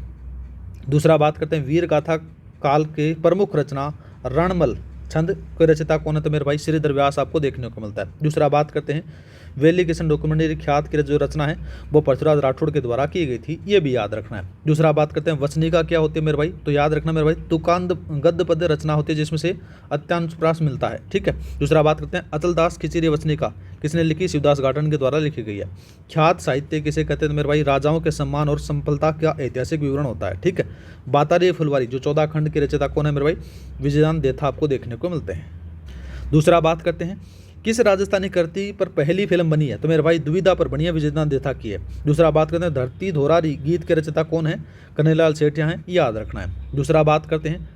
दूसरा बात करते हैं वीर गाथा काल के प्रमुख रचना रणमल छंद के रचयिता कौन है? तो मेरे भाई श्रीधर व्यास आपको देखने को मिलता है। दूसरा बात करते हैं वैली किशन डॉक्यूमेंट्री ख्यात की जो रचना है वो पृथ्वीराज राठौड़ के द्वारा की गई थी, ये भी याद रखना है। दूसरा बात करते हैं वचनिका क्या होती है? मेरे भाई तो याद रखना मेरे भाई तुकांत गद्य पद्य रचना होती है जिसमें से अत्यांश मिलता है, ठीक है। दूसरा बात करते हैं अचलदास खिचड़ी वचनिका किसने लिखी? शिवदास घाटन के द्वारा लिखी गई है। ख्यात साहित्य किसे कहते हैं? मेरे भाई राजाओं के सम्मान और सफलता का ऐतिहासिक विवरण होता है, ठीक है। बातारी फुलवारी जो 14 खंड की रचयिता कौन है? मेरे भाई विजयदान देथा आपको देखने को मिलते हैं। दूसरा बात करते हैं किस राजस्थानी कृति पर पहली फिल्म बनी है? तो मेरे भाई दुविधा पर बनी है, विजयदान देथा की है। दूसरा बात करते हैं धरती धोरारी गीत के रचयिता कौन है? कन्हैयालाल सेठिया हैं, याद रखना है। दूसरा बात करते हैं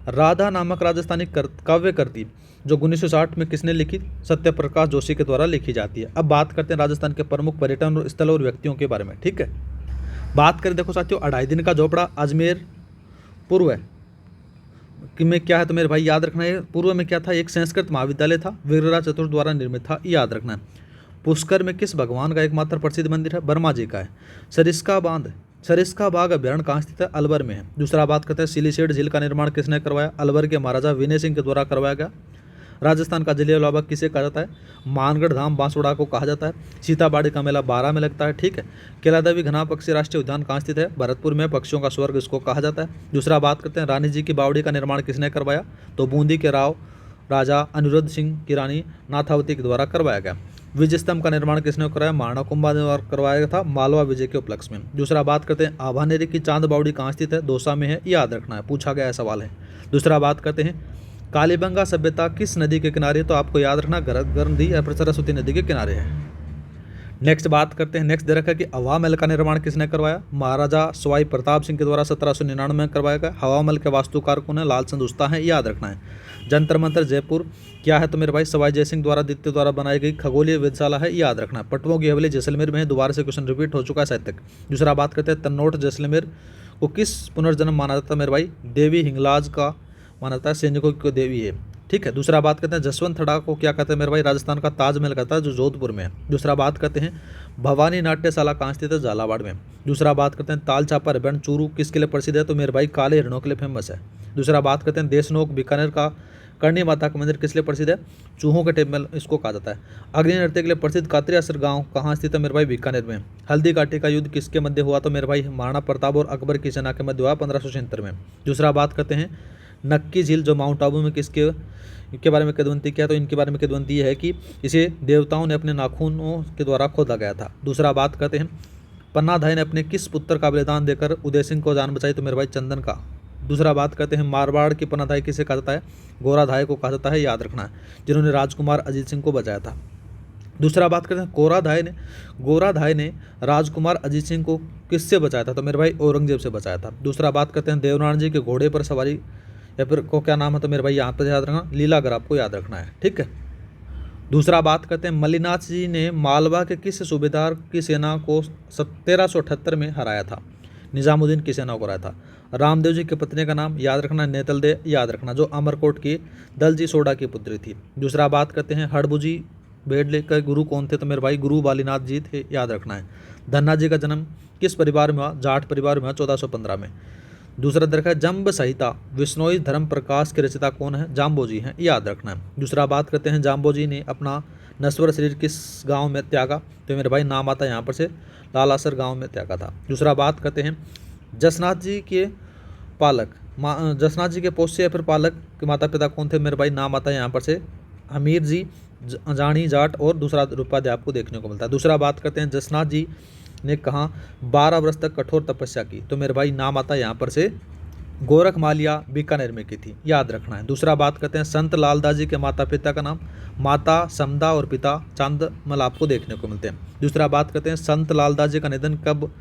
राधा नामक राजस्थानी काव्य कृति जो 1960 में किसने लिखी? सत्यप्रकाश जोशी के द्वारा लिखी जाती है। अब बात करते हैं राजस्थान के प्रमुख पर्यटन स्थल और व्यक्तियों के बारे में, ठीक है। बात करें देखो साथियों 2.5 दिन का झोपड़ा अजमेर पूर्व है कि में क्या है? तो मेरे भाई याद रखना है पूर्व में क्या था? एक संस्कृत महाविद्यालय था, वीरराज चतुर्थ द्वारा निर्मित था, याद रखना है। पुष्कर में किस भगवान का एकमात्र प्रसिद्ध मंदिर है? ब्रह्मा जी का है। सरिस्का बाग अभ्यारण्य कहाँ स्थित है? अलवर में है। दूसरा बात करते हैं सिलीसेट झील का निर्माण किसने करवाया? अलवर के महाराजा विनय सिंह के द्वारा करवाया गया। राजस्थान का जलियांवाला बाग किसे कहा जाता है? मानगढ़ धाम बांसवाड़ा को कहा जाता है। सीताबाड़ी का मेला बारह में लगता है, ठीक है। केलादेवी घना पक्षी राष्ट्रीय उद्यान कहाँ स्थित है? भरतपुर में, पक्षियों का स्वर्ग इसको कहा जाता है। दूसरा बात करते हैं रानी जी की बावड़ी का निर्माण किसने करवाया? तो बूंदी के राव राजा अनिरुद्ध सिंह की रानी नाथावती के द्वारा करवाया गया। विजय स्तंभ का निर्माण किसने कराया? महाराणा कुंभा ने द्वारा करवाया गया था मालवा विजय के उपलक्ष्य में। दूसरा बात करते हैं आभानेरी की चांद बावड़ी कहाँ स्थित है? दौसा में है, याद रखना है, पूछा गया सवाल है। दूसरा बात करते हैं कालीबंगा सभ्यता किस नदी के किनारे? तो आपको याद रखना गंडकी या फिर सरस्वती नदी के किनारे है। नेक्स्ट बात करते हैं, नेक्स्ट दे रखा है कि हवा महल का निर्माण किसने करवाया? महाराजा सवाई प्रताप सिंह के द्वारा 1799 में करवाया गया। हवा महल के वास्तुकार कौन है? लालचंद उस्ता है, याद रखना है। जंतर मंतर जयपुर क्या है? तो मेरे भाई सवाई जयसिंह द्वारा द्वितीय द्वारा बनाई गई खगोलीय वेधशाला है, याद रखना है। पटवों की हवेली जैसलमेर में है, दोबारा से क्वेश्चन रिपीट हो चुका है शायद तक। दूसरा बात करते हैं तन्नोट जैसलमेर को किस पुनर्जन्म माना जाता है? मेरे भाई देवी हिंगलाज का माना जाता है, सैनिकों की देवी है, ठीक है। दूसरा बात करते हैं जसवंत थड़ा को क्या कहते हैं? मेरे भाई राजस्थान का ताजमहल कहता है, जो जोधपुर में है। दूसरा बात करते हैं भवानी नाट्यशाला कहाँ स्थित है? झालावाड़ में। दूसरा बात करते हैं ताल चापर रण चूरू किसके लिए प्रसिद्ध है? तो मेरे भाई काले हिरणों के लिए फेमस है। दूसरा बात करते हैं देशनोक बीकानेर का करणी माता का मंदिर किस लिए प्रसिद्ध है? चूहों के टेम्पल इसको कहा जाता है। अग्नि नृत्य के लिए प्रसिद्ध कातरियासर गांव कहाँ स्थित है? मेरे भाई बीकानेर में। हल्दी घाटी का युद्ध किसके मध्य हुआ? तो मेरे भाई महाराणा प्रताप और अकबर की सेना के मध्य हुआ 1576 में। दूसरा बात करते हैं नक्की झील जो माउंट आबू में किसके बारे में किंवदंती किया? तो इनके बारे में किंवदंती है कि इसे देवताओं ने अपने नाखूनों के द्वारा खोदा गया था। दूसरा बात करते हैं पन्नाधाय ने अपने किस पुत्र का बलिदान देकर उदय सिंह को जान बचाई? तो मेरे भाई चंदन का। दूसरा बात करते हैं मारवाड़ की पन्नाधाय किसे कहा जाता है? गोराधाय को कहा जाता है, याद रखना है, जिन्होंने राजकुमार अजीत सिंह को बचाया था। दूसरा बात करते हैं गोराधाय ने राजकुमार अजीत सिंह को किससे बचाया था? तो मेरे भाई औरंगजेब से बचाया था। दूसरा बात करते हैं देवनारायण जी के घोड़े पर सवारी या फिर को क्या नाम है? तो मेरे भाई यहाँ पर याद रखना लीलागर, आपको याद रखना है, ठीक है। दूसरा बात करते हैं मल्लिनाथ जी ने मालवा के किस सूबेदार की सेना को 1378 में हराया था? निजामुद्दीन की सेना को हराया था। रामदेव जी की पत्नी का नाम याद रखना नेतलदे, याद रखना, जो अमरकोट की दलजी सोडा की पुत्री थी। दूसरा बात करते हैं हड़बुजी भेड़ले के गुरु कौन थे? तो मेरे भाई गुरु बालीनाथ जी थे, याद रखना है। धन्ना जी का जन्म किस परिवार में हुआ? जाट परिवार में हुआ 1415 में। दूसरा देखा है जम्ब संहिता विश्नोई धर्म प्रकाश के रचयिता कौन है? जाम्बोजी हैं, याद रखना है। दूसरा बात करते हैं जाम्बोजी ने अपना नश्वर शरीर किस गांव में त्यागा? तो मेरे भाई नाम आता है यहाँ पर से लालासर गांव में त्यागा था। दूसरा बात करते हैं जसनाथ जी के पालक जसनाथ जी के पोष्य या फिर पालक के माता पिता कौन थे? मेरे भाई नाम आता है यहाँ पर से हमीर जी, जानी जाट और दूसरा रूपाध्याय आपको देखने को मिलता है। दूसरा बात करते हैं जसनाथ जी ने कहा 12 वर्ष तक कठोर तपस्या की? तो मेरे भाई नाम आता है यहाँ पर से गोरखमालिया बीकानेर में की थी, याद रखना है। दूसरा बात करते हैं संत लालदास जी के माता पिता का नाम? माता समदा और पिता चांदमल आपको देखने को मिलते हैं। दूसरा बात करते हैं संत लालदास जी का निधन कब,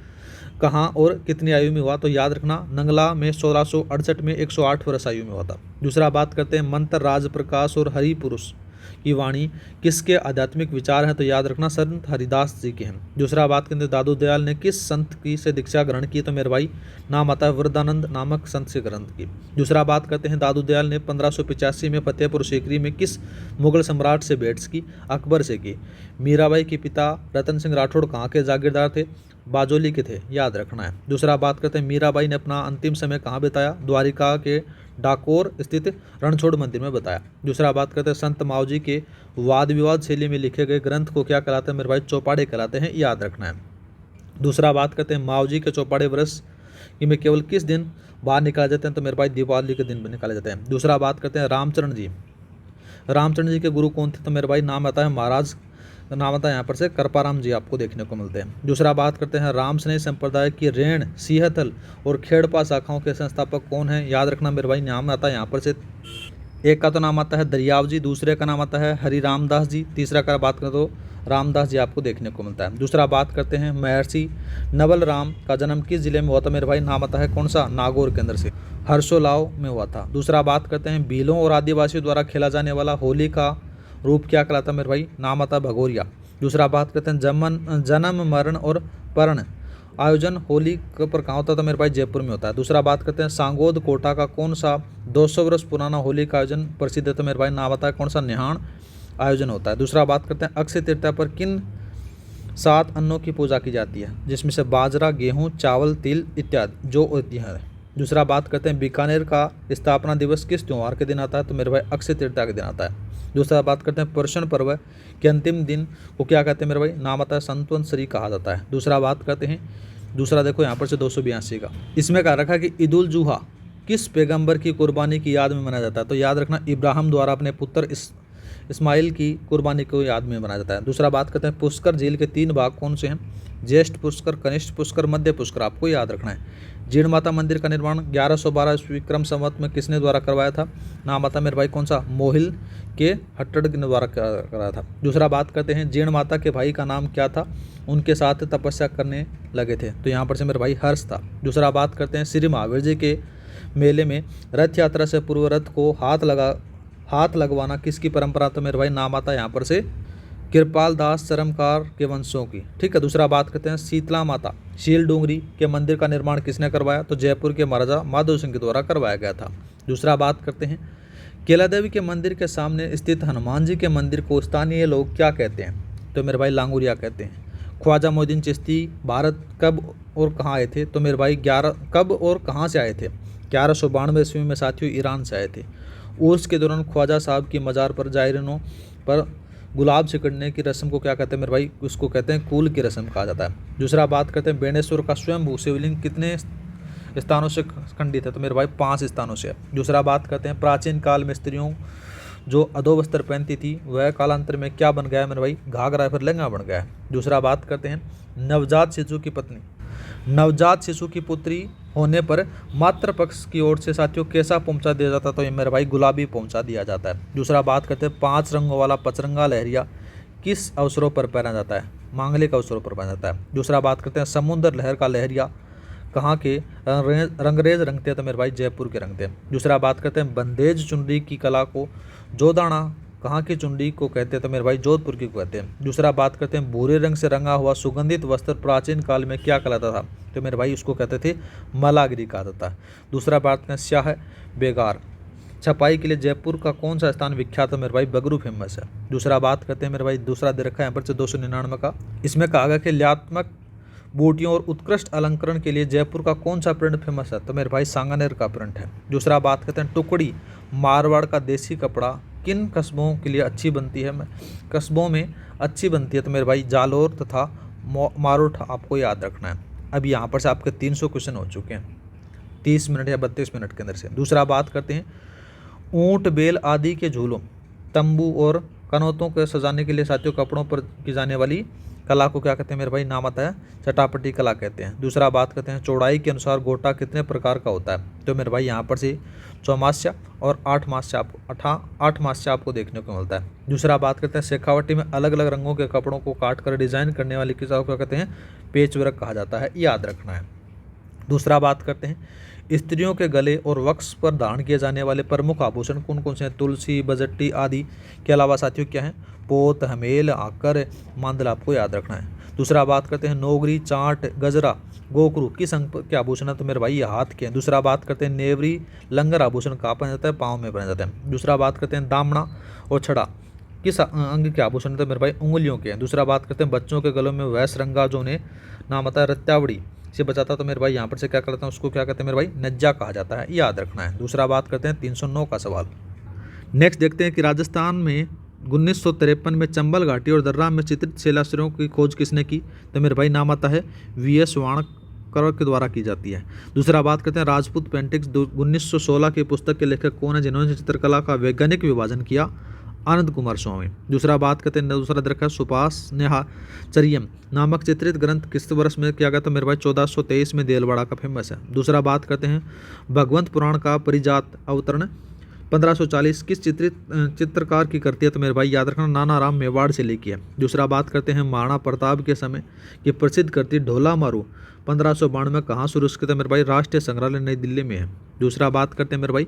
कहाँ और कितनी आयु में हुआ? तो याद रखना नंगला में 1668 में 108 वर्ष आयु में हुआ था। दूसरा बात करते हैं मंत्र राज प्रकाश और हरि पुरुष की वाणी किसके आध्यात्मिक विचार हैं? तो याद रखना संत हरिदास जी के हैं। दूसरा बात करते हैं दादू दयाल ने किस संत की से दीक्षा ग्रहण की? तो मेरे भाई नाम आता है वरदानंद नामक संत से ग्रहण की। दूसरा बात करते हैं दादू दयाल ने 1585 में फतेहपुर सीकरी में किस मुगल सम्राट से भेंट की? अकबर से की। मीराबाई के पिता रतन सिंह राठौड़ कहाँ के जागीरदार थे? बाजोली के थे, याद रखना है। दूसरा बात करते हैं मीराबाई ने अपना अंतिम समय कहाँ बिताया? द्वारिका के डाकोर स्थित रणछोड़ मंदिर में बताया। दूसरा बात करते हैं संत मावजी के वाद विवाद शैली में लिखे गए ग्रंथ को क्या कहलाते हैं? मेरे भाई चौपाड़े कहलाते हैं, याद रखना है। दूसरा बात करते हैं मावजी के चौपाड़े वर्ष में केवल किस दिन बाहर निकाले जाते हैं? तो मेरे भाई दीपावली के दिन निकाले जाते हैं। दूसरा बात करते हैं रामचरण जी के गुरु कौन थे? तो मेरे भाई नाम आता है महाराज, नाम आता है यहाँ पर से कृपाराम जी आपको देखने को मिलते हैं। दूसरा बात करते हैं राम स्नेह संप्रदाय की रेण सिंहथल और खेड़पा शाखाओं के संस्थापक कौन है? याद रखना मेरे भाई नाम आता है यहाँ पर से, एक का तो नाम आता है दरियाव जी, दूसरे का नाम आता है हरि रामदास जी, तीसरा का बात करें तो रामदास जी आपको देखने को मिलता है। दूसरा बात करते हैं महर्षि नवल राम का जन्म किस जिले में हुआ था? मेरे भाई नाम आता है कौन सा? नागौर के अंदर से हर्षोलाव में हुआ था। दूसरा बात करते हैं भीलों और आदिवासियों द्वारा खेला जाने वाला होली का रूप क्या कहलाता है? मेरे भाई नाम आता है भगोरिया। दूसरा बात करते हैं जन्म मरण और पर्ण आयोजन होली पर कहाँ होता है? तो मेरे भाई जयपुर में होता है। दूसरा बात करते हैं सांगोद कोटा का कौन सा 200 वर्ष पुराना होली का आयोजन प्रसिद्ध है? तो मेरे भाई नाम आता है कौन सा? निहान। आयोजन होता है। दूसरा बात करते हैं अक्षय तृतीया पर किन 7 अन्नों की पूजा की जाती है, जिसमें से बाजरा, गेहूँ, चावल, तिल इत्यादि जो होती है। दूसरा बात करते हैं बीकानेर का स्थापना दिवस किस त्यौहार के दिन आता है, तो मेरे भाई अक्षय तृतीया के दिन आता है। दूसरा बात करते हैं पर्युषण पर्व के अंतिम दिन को क्या कहते हैं मेरे भाई, नाम आता है संतवंसरी कहा जाता है। दूसरा बात करते हैं, दूसरा देखो यहाँ पर से 282 का, इसमें कहा रखा कि ईद उल जुहा किस पैगंबर की कुर्बानी की याद में मनाया जाता है, तो याद रखना इब्राहिम द्वारा अपने पुत्र इस्माइल की कुर्बानी को याद में मनाया जाता है। दूसरा बात करते हैं पुष्कर झील के 3 भाग कौन से हैं, ज्येष्ठ पुष्कर, कनिष्ठ पुष्कर, मध्य पुष्कर, आपको याद रखना है। जीर्ण माता मंदिर का निर्माण 1112 ईस्वी विक्रम संवत में किसने द्वारा करवाया था, नाम आता मेरे भाई कौन सा, मोहिल के हट्टड़ ने द्वारा कराया था। दूसरा बात करते हैं जीर्ण माता के भाई का नाम क्या था, उनके साथ तपस्या करने लगे थे, तो यहाँ पर से मेरे भाई हर्ष था। दूसरा बात करते हैं श्री महावीर जी के मेले में रथ यात्रा से पूर्व रथ को हाथ लगवाना किसकी परंपरा, तो मेरे भाई नाम आता है यहाँ पर से कृपाल दास चरमकार के वंशों की, ठीक है। दूसरा बात करते हैं शीतला माता शील डोंगरी के मंदिर का निर्माण किसने करवाया, तो जयपुर के महाराजा माधव सिंह के द्वारा करवाया गया था। दूसरा बात करते हैं केला देवी के मंदिर के सामने स्थित हनुमान जी के मंदिर को स्थानीय लोग क्या कहते हैं, तो मेरे भाई लांगुरिया कहते हैं। ख्वाजा मोइनुद्दीन चिश्ती भारत कब और कहाँ आए थे, तो मेरे भाई कब और कहाँ से आए थे, 1192 ईस्वी में साथियों ईरान से आए थे। उर्स के दौरान ख्वाजा साहब की मज़ार पर जायरीनों पर गुलाब छिड़कने की रस्म को क्या कहते हैं मेरे भाई, उसको कहते हैं कूल की रस्म कहा जाता है। दूसरा बात करते हैं बेणेश्वर का स्वयंभू शिवलिंग कितने स्थानों से खंडित है, तो मेरे भाई 5 स्थानों से है। दूसरा बात करते हैं प्राचीन काल में स्त्रियों जो अधोवस्त्र पहनती थी वह कालांतर में क्या बन गया है मेरे भाई, घाघरा या फिर लहंगा बन गया है। दूसरा बात करते हैं नवजात शिशु की पत्नी, नवजात शिशु की पुत्री होने पर मातृ पक्ष की ओर से साथियों कैसा पहुंचा दिया जाता है, तो ये मेरे भाई गुलाबी पहुंचा दिया जाता है। दूसरा बात करते हैं 5 रंगों वाला पचरंगा लहरिया किस अवसरों पर पहना जाता है, मांगलिक अवसरों पर पहना जाता है। दूसरा बात करते हैं समुद्र लहर का लहरिया कहाँ के रंगरेज रंगते हैं, तो मेरे भाई जयपुर के रंगते हैं। दूसरा बात करते हैं बंदेज चुनरी की कला को जोदाना कहाँ की चुनरी को कहते हैं, तो मेरे भाई जोधपुर की को कहते हैं। दूसरा बात करते हैं भूरे रंग से रंगा हुआ सुगंधित वस्त्र प्राचीन काल में क्या कहलाता था, तो मेरे भाई उसको कहते थे मलागिरी कहा जाता है। दूसरा बात करते हैं स्याह बेगार छपाई के लिए जयपुर का कौन सा स्थान विख्यात है, मेरे भाई बगरू फेमस है। दूसरा बात करते हैं मेरे भाई दूसरा दे रखा है यहाँ पर से 299 का, इसमें कहा गया कि ल्यात्मक बूटियों और उत्कृष्ट अलंकरण के लिए जयपुर का कौन सा प्रिंट फेमस है, तो मेरे भाई सांगानेर का प्रिंट है। दूसरा बात करते हैं टुकड़ी मारवाड़ का देसी कपड़ा किन कस्बों के लिए अच्छी बनती है, कस्बों में अच्छी बनती है, तो मेरे भाई जालोर तथा मारोठ आपको याद रखना है। अब यहाँ पर से आपके 300 क्वेश्चन हो चुके हैं 30 मिनट या 32 मिनट के अंदर से। दूसरा बात करते हैं ऊंट बेल आदि के झूलों तंबू और कनौतों को सजाने के लिए साथियों कपड़ों पर की जाने वाली कला को क्या कहते हैं मेरे भाई, नाम आता है चटापटी कला कहते हैं। दूसरा बात करते हैं चौड़ाई के अनुसार गोटा कितने प्रकार का होता है, तो मेरे भाई यहाँ पर से 4 और 8 मास्य आपको देखने को मिलता है। दूसरा बात करते हैं शेखावटी में अलग अलग रंगों के कपड़ों को काट कर डिजाइन करने वाली किसी को कहते हैं पेच वर्क कहा जाता है, याद रखना है। दूसरा बात करते हैं स्त्रियों के गले और वक्स पर धारण किए जाने वाले प्रमुख आभूषण कौन कौन से हैं, तुलसी बजट्टी आदि के अलावा साथियों क्या है पोत हमेल आकर मांदल आपको याद रखना है। दूसरा बात करते हैं नौगरी चाट गजरा गोकरू किस अंग के आभूषण है, तो मेरे भाई ये हाथ के हैं। दूसरा बात करते हैं नेवरी लंगर आभूषण कहाँ पहना जाता है, पाँव में पहना जाता है। दूसरा बात करते हैं दामना और छड़ा किस अंग के आभूषण है, तो मेरे भाई उंगलियों के हैं। दूसरा बात करते हैं बच्चों के गलों में वैस रंगा जो ने नाम आता है रत्यावड़ी से बचाता, तो मेरे भाई यहाँ पर से क्या करते हैं उसको क्या कहते हैं मेरे भाई नज्जा कहा जाता है, याद रखना है। दूसरा बात करते हैं 309 का सवाल। नेक्स्ट देखते हैं कि राजस्थान में 1953 में चंबल घाटी और दर्रा में चित्रित शिलाश्रयों की खोज किसने की, तो मेरे भाई नाम आता है वीएस वाणकर के द्वारा की जाती है। दूसरा बात करते हैं राजपूत पेंटिंग्स 1916 की पुस्तक के लेखक कौन है जिन्होंने चित्रकला का वैज्ञानिक विभाजन किया, आनंद कुमार स्वामी। दूसरा बात करते हैं दूसरा दरखा सुपास नेहाचरियम नामक चित्रित ग्रंथ किस वर्ष में किया गया, तो मेरे भाई 1423 में देलवाड़ा का फेमस है। दूसरा बात करते हैं भगवंत पुराण का परिजात अवतरण 1540 किस चित्रकार की करती है, तो मेरे भाई याद रखना नाना राम मेवाड़ से लिखी है। दूसरा बात करते हैं महाराणा प्रताप के समय की प्रसिद्ध कृति ढोला मारू 1592 में कहाँ शुरू की, तो मेरे भाई राष्ट्रीय संग्रहालय नई दिल्ली में है। दूसरा बात करते हैं मेरे भाई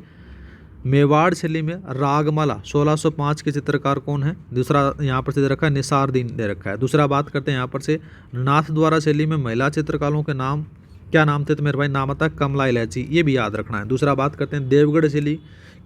मेवाड़ शैली में रागमाला 1605 के चित्रकार कौन है, दूसरा यहाँ पर से दे रखा है निसारदीन दे रखा है। दूसरा बात करते हैं यहाँ पर से नाथ द्वारा शैली में महिला चित्रकारों के नाम क्या नाम थे, तो मेरे भाई नाम आता है कमला इलायची, ये भी याद रखना है। दूसरा बात करते हैं देवगढ़ शैली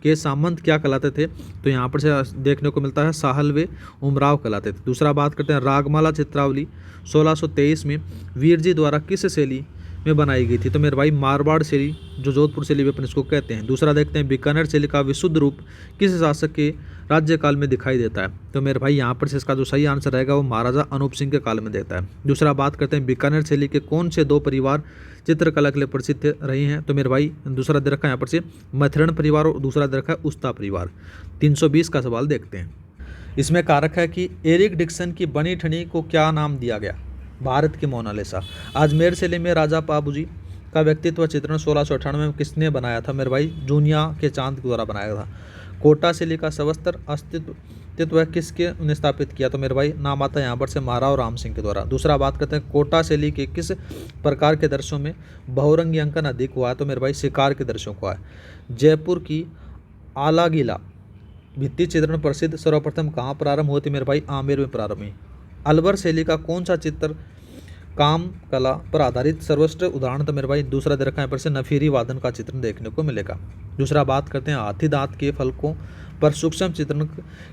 के सामंत क्या कहलाते थे, तो यहाँ पर से देखने को मिलता है साहलवे उमराव कहलाते थे। दूसरा बात करते हैं रागमाला चित्रावली 1623 में वीरजी द्वारा किस शैली में बनाई गई थी, तो मेरे भाई मारवाड़ शैली, जो जोधपुर शैली भी अपन इसको कहते हैं। दूसरा देखते हैं बीकानेर शैली का विशुद्ध रूप किस शासक के राज्यकाल में दिखाई देता है, तो मेरे भाई यहाँ पर से इसका जो सही आंसर रहेगा वो महाराजा अनूप सिंह के काल में देता है। दूसरा बात करते हैं बीकानेर शैली के कौन से 2 परिवार चित्रकला के लिए प्रसिद्ध रही हैं, तो मेरे भाई दूसरा दे रखा है यहाँ पर से मैथिरण परिवार और दूसरा दे रखा है उस्ता परिवार। 320 का सवाल देखते हैं। इसमें कारक है कि एरिक डिक्सन की बनी ठनी को क्या नाम दिया गया, भारत की मोनालिसा। अजमेर शैली में राजा पाबूजी का व्यक्तित्व चित्रण 1698 में किसने बनाया था, मेरे भाई जूनिया के चांद के द्वारा बनाया था। कोटा शैली का सवस्त्र अस्तित्व किसके ने स्थापित किया, तो मेरे भाई नाम आता है यहाँ पर से महाराव राम सिंह के द्वारा। दूसरा बात करते हैं कोटा शैली के किस प्रकार के दृश्यों में बहुरंगी अंकन अधिक हुआ है, तो मेरे भाई शिकार के दृश्यों को है। जयपुर की आलागिला भित्ति चित्रण प्रसिद्ध सर्वप्रथम कहाँ प्रारंभ हुई थी, मेरे भाई आमेर में प्रारंभ हुई। अलवर शैली का कौन सा चित्र काम कला पर आधारित सर्वश्रेष्ठ उदाहरण, तो मेरे भाई दूसरा दे रखा है पर से नफीरी वादन का चित्रण देखने को मिलेगा। दूसरा बात करते हैं हाथी दांत के फलकों पर सूक्ष्म चित्रण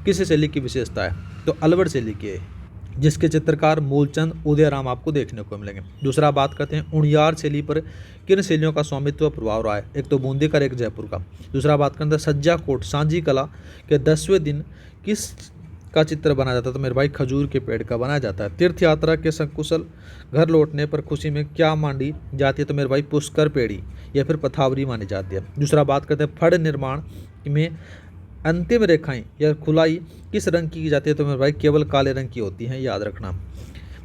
किस शैली की विशेषता है, तो अलवर शैली की है, जिसके चित्रकार मूलचंद उदयराम आपको देखने को मिलेंगे। दूसरा बात करते हैं उड़ियार शैली पर किन शैलियों का स्वामित्व प्रभाव रहा है, एक तो बूंदी का, एक जयपुर का। दूसरा बात करते हैं सज्जा कोट सांझी कला के 10वें दिन किस का चित्र बनाया जाता है, तो मेरे भाई खजूर के पेड़ का बनाया जाता है। तीर्थ यात्रा के सकुशल घर लौटने पर खुशी में क्या मानी जाती है, तो मेरे भाई पुष्कर पेड़ी या फिर पथावरी मानी जाती है। दूसरा बात करते हैं फड़ निर्माण में अंतिम रेखाएं या खुलाई किस रंग की जाती है, तो मेरे भाई केवल काले रंग की होती हैं, याद रखना।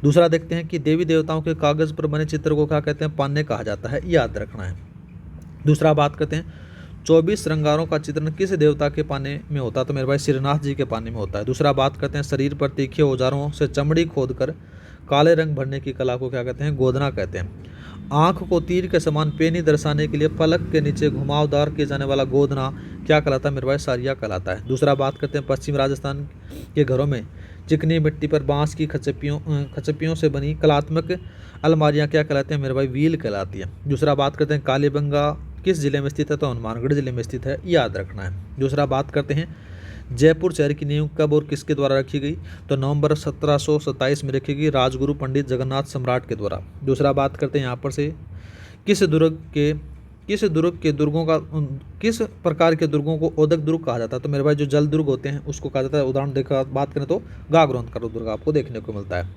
दूसरा देखते हैं कि देवी देवताओं के कागज पर बने चित्र को क्या कहते हैं, पान्ने कहा जाता है, याद रखना है। दूसरा बात करते हैं 24 श्रृंगारों का चित्रण किस देवता के पाने में होता है, तो मेरे भाई श्रीनाथ जी के पाने में होता है। दूसरा बात करते हैं शरीर पर तीखे औजारों से चमड़ी खोदकर काले रंग भरने की कला को क्या कहते हैं, गोदना कहते हैं। आंख को तीर के समान पेनी दर्शाने के लिए पलक के नीचे घुमावदार किए जाने वाला गोदना क्या कहलाता है, मेरे भाई सारिया कहलाता है। दूसरा बात करते हैं पश्चिम राजस्थान के घरों में चिकनी मिट्टी पर बांस की खचपियों से बनी कलात्मक अलमारियां क्या कहलाती हैं, मेरे भाई व्हील कहलाती है। दूसरा बात करते हैं कालीबंगा किस जिले में स्थित है, तो हनुमानगढ़ जिले में स्थित है, याद रखना है। दूसरा बात करते हैं जयपुर शहर की नींव कब और किसके द्वारा रखी गई, तो नवंबर 1727 में रखी गई राजगुरु पंडित जगन्नाथ सम्राट के द्वारा। दूसरा बात करते हैं यहाँ पर से किस प्रकार के दुर्गों को ओदक दुर्ग कहा जाता है, तो मेरे भाई जो जल दुर्ग होते हैं उसको कहा जाता है। उदाहरण देखा बात करें तो गागरोन का दुर्ग आपको देखने को मिलता है।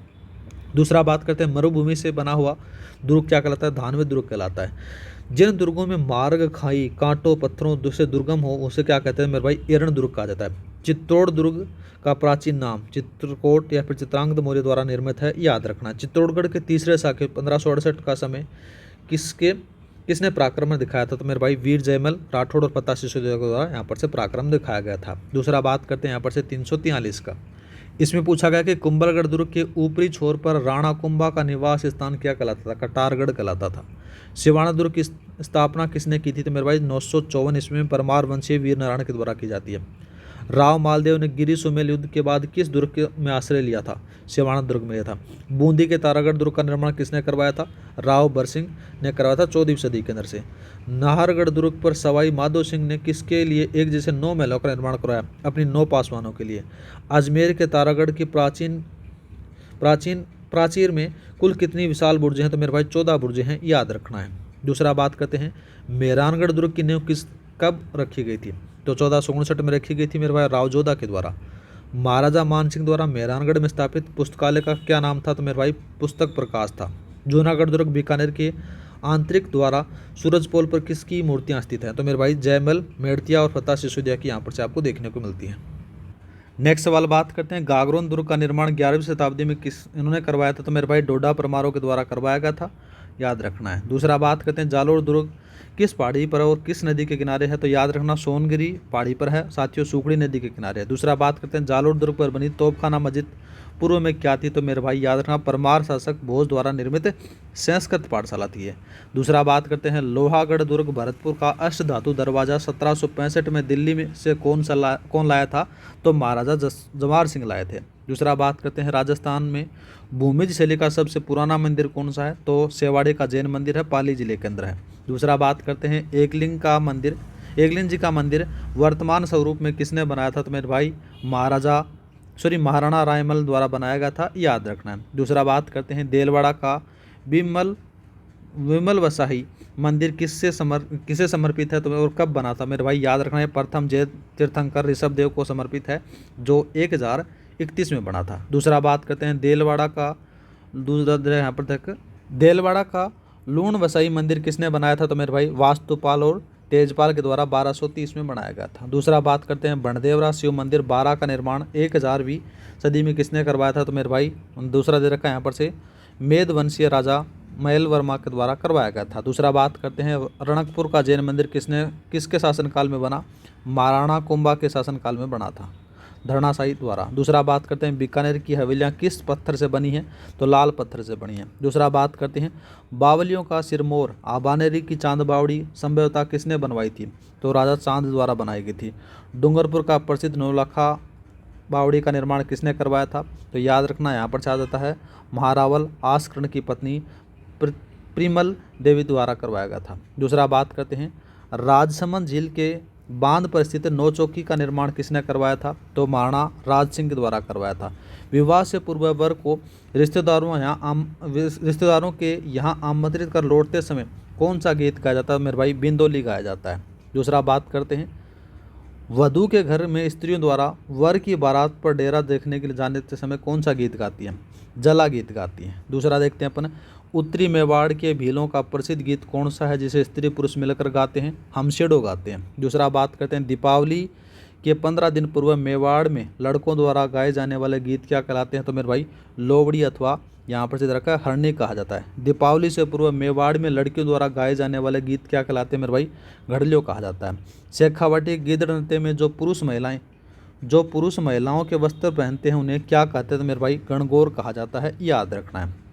दूसरा बात करते हैं मरुभूमि से बना हुआ दुर्ग क्या कहलाता है, धानवे दुर्ग कहलाता है। जिन दुर्गों में मार्ग खाई कांटों पत्थरों से दुर्गम हो उसे क्या कहते हैं, मेरे भाई एरण दुर्ग कहा जाता है। चित्तौड़ दुर्ग का प्राचीन नाम चित्रकोट या फिर चित्रांगद मौर्य द्वारा निर्मित है, याद रखना। चित्तौड़गढ़ के तीसरे शाखे 1568 का समय किसने पराक्रम दिखाया था, तो मेरे भाई वीर जयमल राठौड़ और प्रताप सिसोदिया के द्वारा यहाँ पर से पराक्रम दिखाया गया था। दूसरा बात करते हैं यहाँ पर से 343 का। इसमें पूछा गया कि कुंभलगढ़ दुर्ग के ऊपरी छोर पर राणा कुंभा का निवास स्थान क्या कहलाता था, कटारगढ़ कहलाता था। सिवाना दुर्ग की स्थापना किसने की थी, तो मेरे भाई 954 ईस्वी में परमार वंशीय वीर नारायण के द्वारा की जाती है। राव मालदेव ने गिरी सुमेल युद्ध के बाद किस दुर्ग में आश्रय लिया था, सिवाना दुर्ग में था। बूंदी के तारागढ़ दुर्ग का निर्माण किसने करवाया था, राव बरसिंह ने करवाया था 14वीं सदी के अंदर से। नाहरगढ़ दुर्ग पर सवाई माधो सिंह ने किसके लिए एक जैसे 9 महलों का निर्माण करवाया, अपनी 9 पासवानों के लिए। अजमेर के तारागढ़ की प्राचीर में कुल कितनी विशाल बुर्जें हैं, तो मेरे भाई 14 बुर्जें हैं, याद रखना है। दूसरा बात करते हैं मेहरानगढ़ दुर्ग की नींव कब रखी गई थी, तो 1459 में रखी गई थी मेरे भाई रावजोधा के द्वारा। महाराजा मान सिंह द्वारा मेहरानगढ़ में स्थापित पुस्तकालय का क्या नाम था, तो मेरे भाई पुस्तक प्रकाश था। जूनागढ़ दुर्ग बीकानेर के आंतरिक द्वारा सूरजपोल पर किसकी मूर्तियां स्थित हैं, तो मेरे भाई जयमल मेड़तिया और फतेह सिसोदिया की यहाँ पर से आपको देखने को मिलती हैं। नेक्स्ट सवाल बात करते हैं गागरोन दुर्ग का निर्माण 11वीं शताब्दी में इन्होंने करवाया था, तो मेरे भाई डोडा परमारों के द्वारा करवाया गया था, याद रखना है। दूसरा बात करते हैं जालोर दुर्ग किस पहाड़ी पर और किस नदी के किनारे है, तो याद रखना सोनगिरी पहाड़ी पर है साथियों, सुखड़ी नदी के किनारे है। दूसरा बात करते हैं जालोर दुर्ग पर बनी तोपखाना मस्जिद पूर्व में क्या थी, तो मेरे भाई याद रखना परमार शासक भोज द्वारा निर्मित संस्कृत पाठशाला थी है। दूसरा बात करते हैं लोहागढ़ दुर्ग भरतपुर का अष्ट धातु दरवाजा 1765 में दिल्ली में से कौन लाया था, तो महाराजा जवाहर सिंह लाए थे। दूसरा बात करते हैं राजस्थान में भूमिज शैली का सबसे पुराना मंदिर कौन सा है, तो सेवाड़ी का जैन मंदिर है, पाली जिले के अंदर है। दूसरा बात करते हैं एकलिंग जी का मंदिर वर्तमान स्वरूप में किसने बनाया था? तो मेरे भाई महाराणा रायमल द्वारा बनाया गया था, याद रखना है। दूसरा बात करते हैं देलवाड़ा का विमल वसाई मंदिर किसे समर्पित है? तो और कब बना था? मेरे भाई याद रखना है, प्रथम जैन तीर्थंकर ऋषभ देव को समर्पित है, जो 1031 में बना था। दूसरा बात करते हैं देलवाड़ा का लूण वसाई मंदिर किसने बनाया था? तो मेरे भाई वास्तुपाल और तेजपाल के द्वारा 1230 में बनाया गया था। दूसरा बात करते हैं बणदेवरा शिव मंदिर 12 का निर्माण 1000वीं सदी में किसने करवाया था? तो मेरे भाई दूसरा दे रखा है यहाँ पर से मेदवंशीय राजा महल वर्मा के द्वारा करवाया गया था। दूसरा बात करते हैं रणकपुर का जैन मंदिर किसके शासनकाल में बना? महाराणा कुंभा के शासनकाल में बना था, धरणाशाही द्वारा। दूसरा बात करते हैं बीकानेर की हवेलियाँ किस पत्थर से बनी हैं? तो लाल पत्थर से बनी हैं। दूसरा बात करते हैं बावलियों का सिरमौर आबानेरी की चांद बावड़ी संभवतः किसने बनवाई थी? तो राजा चांद द्वारा बनाई गई थी। डूंगरपुर का प्रसिद्ध नौलखा बावड़ी का निर्माण किसने करवाया था? तो याद रखना यहाँ पर आ जाता है महारावल आस्करण की पत्नी प्रिमल देवी द्वारा करवाया गया था। दूसरा बात करते हैं राजसमंद झील के बांध पर स्थित नौचौकी का निर्माण किसने करवाया था? तो महाराणा राज सिंह के द्वारा करवाया था। विवाह से पूर्व वर को रिश्तेदारों के यहाँ आमंत्रित कर लौटते समय कौन सा गीत गाया जाता है? मेरे भाई बिंदोली गाया जाता है। दूसरा बात करते हैं वधू के घर में स्त्रियों द्वारा वर की बारात पर डेरा देखने के लिए जाने के समय कौन सा गीत गाती हैं? जला गीत गाती हैं। दूसरा देखते हैं अपन उत्तरी मेवाड़ के भीलों का प्रसिद्ध गीत कौन सा है जिसे स्त्री पुरुष मिलकर गाते हैं? हमशेडो गाते हैं। दूसरा बात करते हैं दीपावली के 15 दिन पूर्व मेवाड़ में लड़कों द्वारा गाए जाने वाले गीत क्या कहलाते हैं? तो मेरे भाई लोवड़ी अथवा यहाँ पर से रखा है हरनी कहा जाता है। दीपावली से पूर्व मेवाड़ में लड़कियों द्वारा गाए जाने वाले गीत क्या कहलाते हैं? मेरे भाई घड़लियों कहा जाता है। शेखावाटी गिद्ध नृत्य में जो पुरुष महिलाओं के वस्त्र पहनते हैं उन्हें क्या कहते हैं? तो मेरे भाई गणगौर कहा जाता है, याद रखना है।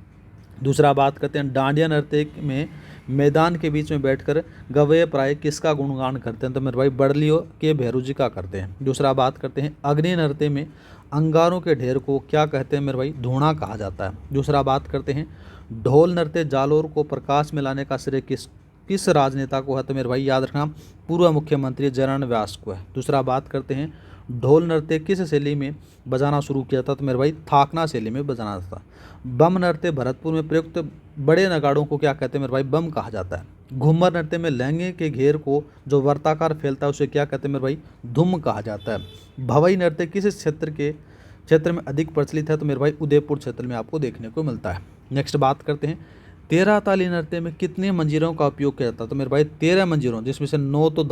दूसरा बात करते हैं डांडिया नृत्य में मैदान के बीच में बैठकर गवैये प्राय किसका गुणगान करते हैं? तो मेरे भाई बड़लियों के भैरू जी का करते हैं। दूसरा बात करते हैं अग्नि नृत्य में अंगारों के ढेर को क्या कहते हैं? मेरे भाई धूणा कहा जाता है। दूसरा बात करते हैं ढोल नृत्य जालोर को प्रकाश में लाने का श्रेय किस राजनेता को है? तो मेरे भाई याद रखना पूर्व मुख्यमंत्री जयनारायण व्यास को है। दूसरा बात करते हैं ढोल नृत्य किस शैली में बजाना शुरू किया था? तो मेरे भाई थाकना शैली में बजाना था। बम नृत्य भरतपुर में प्रयुक्त बड़े नगाड़ों को क्या कहते हैं? मेरे भाई बम कहा जाता है। घूमर नृत्य में लहंगे के घेर को जो वर्ताकार फैलता है उसे क्या कहते हैं? मेरे भाई धुम कहा जाता है। भवई नृत्य किस क्षेत्र में अधिक प्रचलित है? तो मेरे भाई उदयपुर क्षेत्र में आपको देखने को मिलता है। नेक्स्ट बात करते हैं 13 ताली नृत्य में कितने मंजीरों का उपयोग किया जाता है? तो मेरे भाई 13 मंजीरों, जिसमें से 9 तो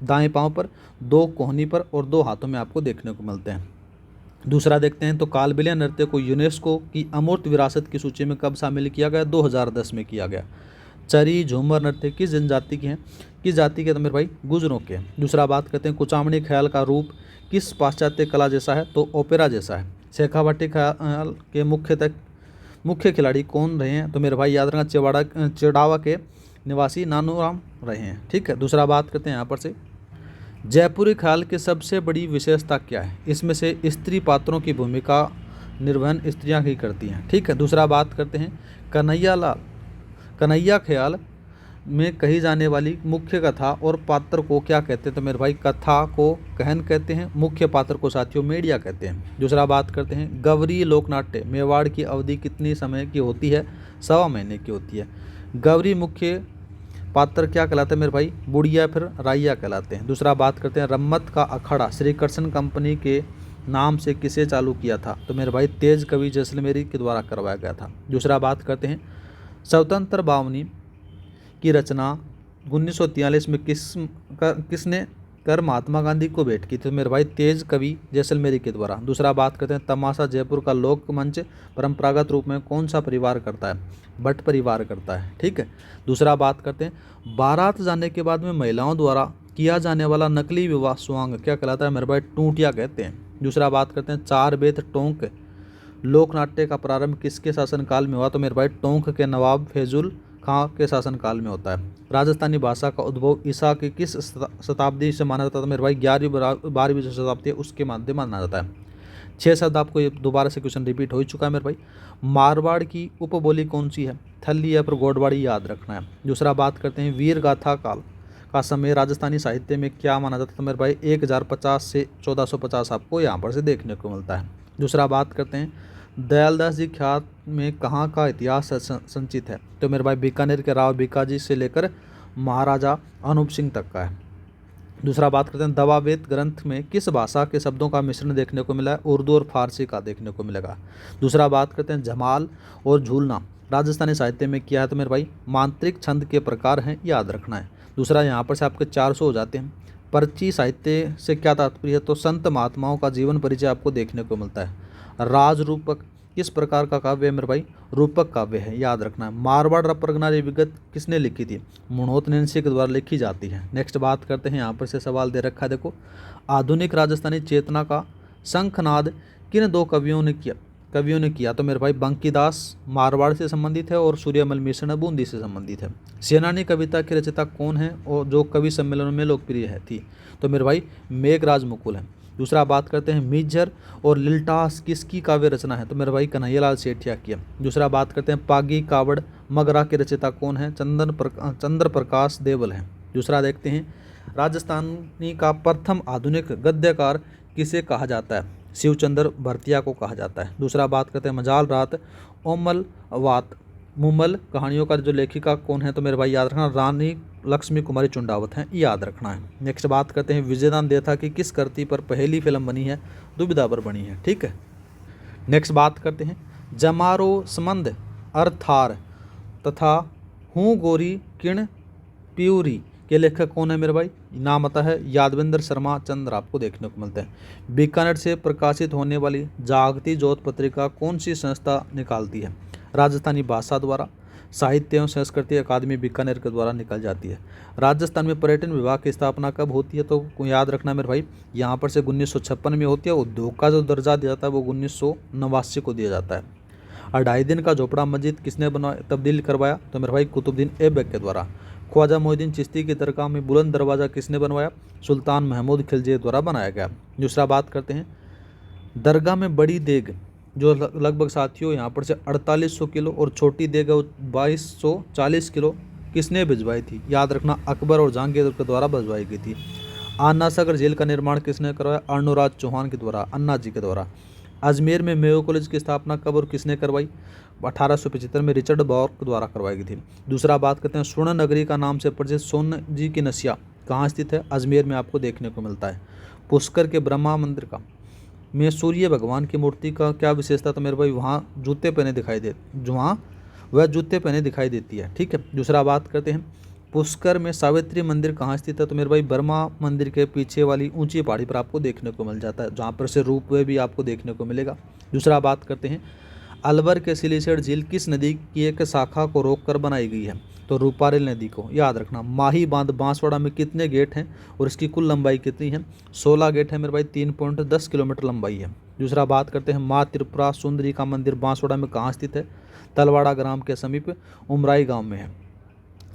दाएं पांव पर, 2 कोहनी पर और 2 हाथों में आपको देखने को मिलते हैं। दूसरा देखते हैं तो कालबेलिया नृत्य को यूनेस्को की अमूर्त विरासत की सूची में कब शामिल किया गया? 2010 में किया गया। चरी झूमर नृत्य किस जनजाति के हैं? किस जाति के? तो मेरे भाई गुजरों के। दूसरा बात करते हैं कुचामणी ख्याल का रूप किस पाश्चात्य कला जैसा है? तो ओपेरा जैसा है। शेखावाटी ख्याल के मुख्य खिलाड़ी कौन रहे हैं? तो मेरे भाई याद रखना चेड़ावा के निवासी नानूराम रहे हैं। ठीक है। दूसरा बात करते हैं यहाँ पर से जयपुरी ख्याल की सबसे बड़ी विशेषता क्या है? इसमें से स्त्री पात्रों की भूमिका निर्वहन स्त्रियां ही करती हैं। ठीक है। दूसरा बात करते हैं कन्हैया ख्याल में कही जाने वाली मुख्य कथा और पात्र को क्या कहते हैं? तो मेरे भाई कथा को कहन कहते हैं, मुख्य पात्र को साथियों मेड़िया कहते हैं। दूसरा बात करते हैं गवरी लोकनाट्य मेवाड़ की अवधि कितनी समय की होती है? 1.25 महीने की होती है। गवरी मुख्य पात्र क्या कहलाते हैं? मेरे भाई बुढ़िया फिर राइया कहलाते हैं। दूसरा बात करते हैं रम्मत का अखाड़ा श्री कृष्ण कंपनी के नाम से किसे चालू किया था? तो मेरे भाई तेज कवि जैसलमेरी के द्वारा करवाया गया था। दूसरा बात करते हैं स्वतंत्र बावनी की रचना 1943 में किसने कर महात्मा गांधी को भेंट की? तो मेरे भाई तेज कवि जैसलमेरी के द्वारा। दूसरा बात करते हैं तमाशा जयपुर का लोक मंच परंपरागत रूप में कौन सा परिवार करता है? भट्ट परिवार करता है। ठीक है। दूसरा बात करते हैं बारात जाने के बाद में महिलाओं द्वारा किया जाने वाला नकली विवाह स्वांग क्या कहलाता है? मेरे भाई टूटिया कहते हैं। दूसरा बात करते हैं चार बेत टोंक लोकनाट्य का प्रारंभ किसके शासनकाल में हुआ? तो मेरे भाई टोंक के नवाब फैजुल खां के शासनकाल में होता है। राजस्थानी भाषा का उद्भव ईसा की किस शताब्दी से माना जाता है? तो मेरे भाई 11वीं शताब्दी है उसके माध्यम माना जाता है। 6 शब्द आपको ये दोबारा से क्वेश्चन रिपीट हो चुका है मेरे भाई। मारवाड़ की उपबोली कौन सी है? थल्ली या फिर गोडवाड़ी, याद रखना है। दूसरा बात करते हैं वीर गाथा का समय राजस्थानी साहित्य में क्या माना जाता है? तो मेरे भाई 1050 से 1450 आपको यहाँ पर से देखने को मिलता है। दूसरा बात करते हैं, दयालदास जी ख्यात में कहाँ का इतिहास संचित है? तो मेरे भाई बीकानेर के राव बीकाजी से लेकर महाराजा अनूप सिंह तक का है। दूसरा बात करते हैं, दवावेद ग्रंथ में किस भाषा के शब्दों का मिश्रण देखने को मिला है? उर्दू और फारसी का देखने को मिलेगा। दूसरा बात करते हैं, जमाल और झूलना राजस्थानी साहित्य में क्या है? तो मेरे भाई मांत्रिक छंद के प्रकार हैं, याद रखना है। दूसरा यहाँ पर से आपके 400 हो जाते हैं। पर्ची साहित्य से क्या तात्पर्य है? तो संत महात्माओं का जीवन परिचय आपको देखने को मिलता है। राज रूपक किस प्रकार का काव्य है? मेरे भाई रूपक काव्य है, याद रखना है। मारवाड़ परगना विगत किसने लिखी थी? मुणोत नैंसी के द्वारा लिखी जाती है। नेक्स्ट बात करते हैं, यहाँ पर से सवाल दे रखा है, देखो, आधुनिक राजस्थानी चेतना का शंखनाद किन दो कवियों ने किया? तो मेरे भाई बंकीदास मारवाड़ से संबंधित है और सूर्यमल मिश्र बूंदी से संबंधित है। सेनानी कविता की रचयिता कौन है और जो कवि सम्मेलनों में लोकप्रिय है थी? तो मेरे भाई मेघराज मुकुल है। दूसरा बात करते हैं, मिज्झर और लिल्टास किसकी काव्य रचना है? तो मेरे भाई कन्हैयालाल सेठिया की है। दूसरा बात करते हैं, पागी कावड़ मगरा के रचयिता कौन है? चंद्र प्रकाश देवल है। दूसरा देखते हैं, राजस्थानी का प्रथम आधुनिक गद्यकार किसे कहा जाता है? शिवचंद्र भरतिया को कहा जाता है। दूसरा बात करते हैं, मजाल रात ओमल वात मुमल कहानियों का जो लेखिका कौन है? तो मेरे भाई याद रखना, रानी लक्ष्मी कुमारी चुंडावत हैं, याद रखना है। नेक्स्ट बात करते हैं, विजयदान देथा की किस कृति पर पहली फिल्म बनी है? दुविधा पर बनी है, ठीक है। नेक्स्ट बात करते हैं, जमारो संबंध अर्थार तथा हूँ गोरी किण प्यूरी के लेखक कौन है? मेरे भाई नाम आता है यादवेंद्र शर्मा चंद्र, आपको देखने को मिलते हैं। बीकानेर से प्रकाशित होने वाली जागती ज्योत पत्रिका कौन सी संस्था निकालती है? राजस्थानी भाषा द्वारा साहित्य एवं संस्कृति अकादमी बीकानेर के द्वारा निकल जाती है। राजस्थान में पर्यटन विभाग की स्थापना कब होती है? तो याद रखना मेरे भाई, यहाँ पर से 1956 में होती है। उद्योग का जो दर्जा दिया जाता है वो 1989 को दिया जाता है। 2.5 दिन का झोपड़ा मस्जिद किसने तब्दील करवाया? तो मेरे भाई कुतुबुद्दीन ऐबक के द्वारा। ख्वाजा मोइनुद्दीन चिश्ती की दरगाह में बुलंद दरवाज़ा किसने बनवाया? सुल्तान महमूद खिलजी द्वारा बनाया गया। दूसरा बात करते हैं, दरगाह में बड़ी देग जो लगभग साथियों यहाँ पर से 4800 किलो और छोटी देग 2240 किलो किसने भिजवाई थी? याद रखना, अकबर और जहांगीर के द्वारा भिजवाई गई थी। अन्ना सागर झील का निर्माण किसने करवाया? अर्णोराज चौहान के द्वारा, अन्ना जी के द्वारा। अजमेर में मेयो कॉलेज की स्थापना कब और किसने करवाई? 1875 में रिचर्ड बॉर्क द्वारा करवाई गई थी। दूसरा बात करते हैं, स्वर्ण नगरी का नाम से परिचित सोन जी की नसिया कहाँ स्थित है? अजमेर में आपको देखने को मिलता है। पुष्कर के ब्रह्मा मंदिर का में सूर्य भगवान की मूर्ति का क्या विशेषता? तो मेरे भाई वहाँ जूते पहने दिखाई देती है, ठीक है। दूसरा बात करते हैं, पुष्कर में सावित्री मंदिर कहाँ स्थित है? तो मेरे भाई बर्मा मंदिर के पीछे वाली ऊंची पहाड़ी पर आपको देखने को मिल जाता है, जहाँ पर से रोपवे भी आपको देखने को मिलेगा। दूसरा बात करते हैं, अलवर के सिलीसेड झील किस नदी की एक शाखा को रोककर बनाई गई है? तो रूपारेल नदी को, याद रखना। माही बांध बांसवाड़ा में कितने गेट हैं और इसकी कुल लंबाई कितनी है? 16 गेट है मेरे भाई, 3.10 किलोमीटर लंबाई है। दूसरा बात करते हैं, माँ त्रिपुरा सुंदरी का मंदिर बांसवाड़ा में कहाँ स्थित है? तलवाड़ा ग्राम के समीप उमराई गांव में है।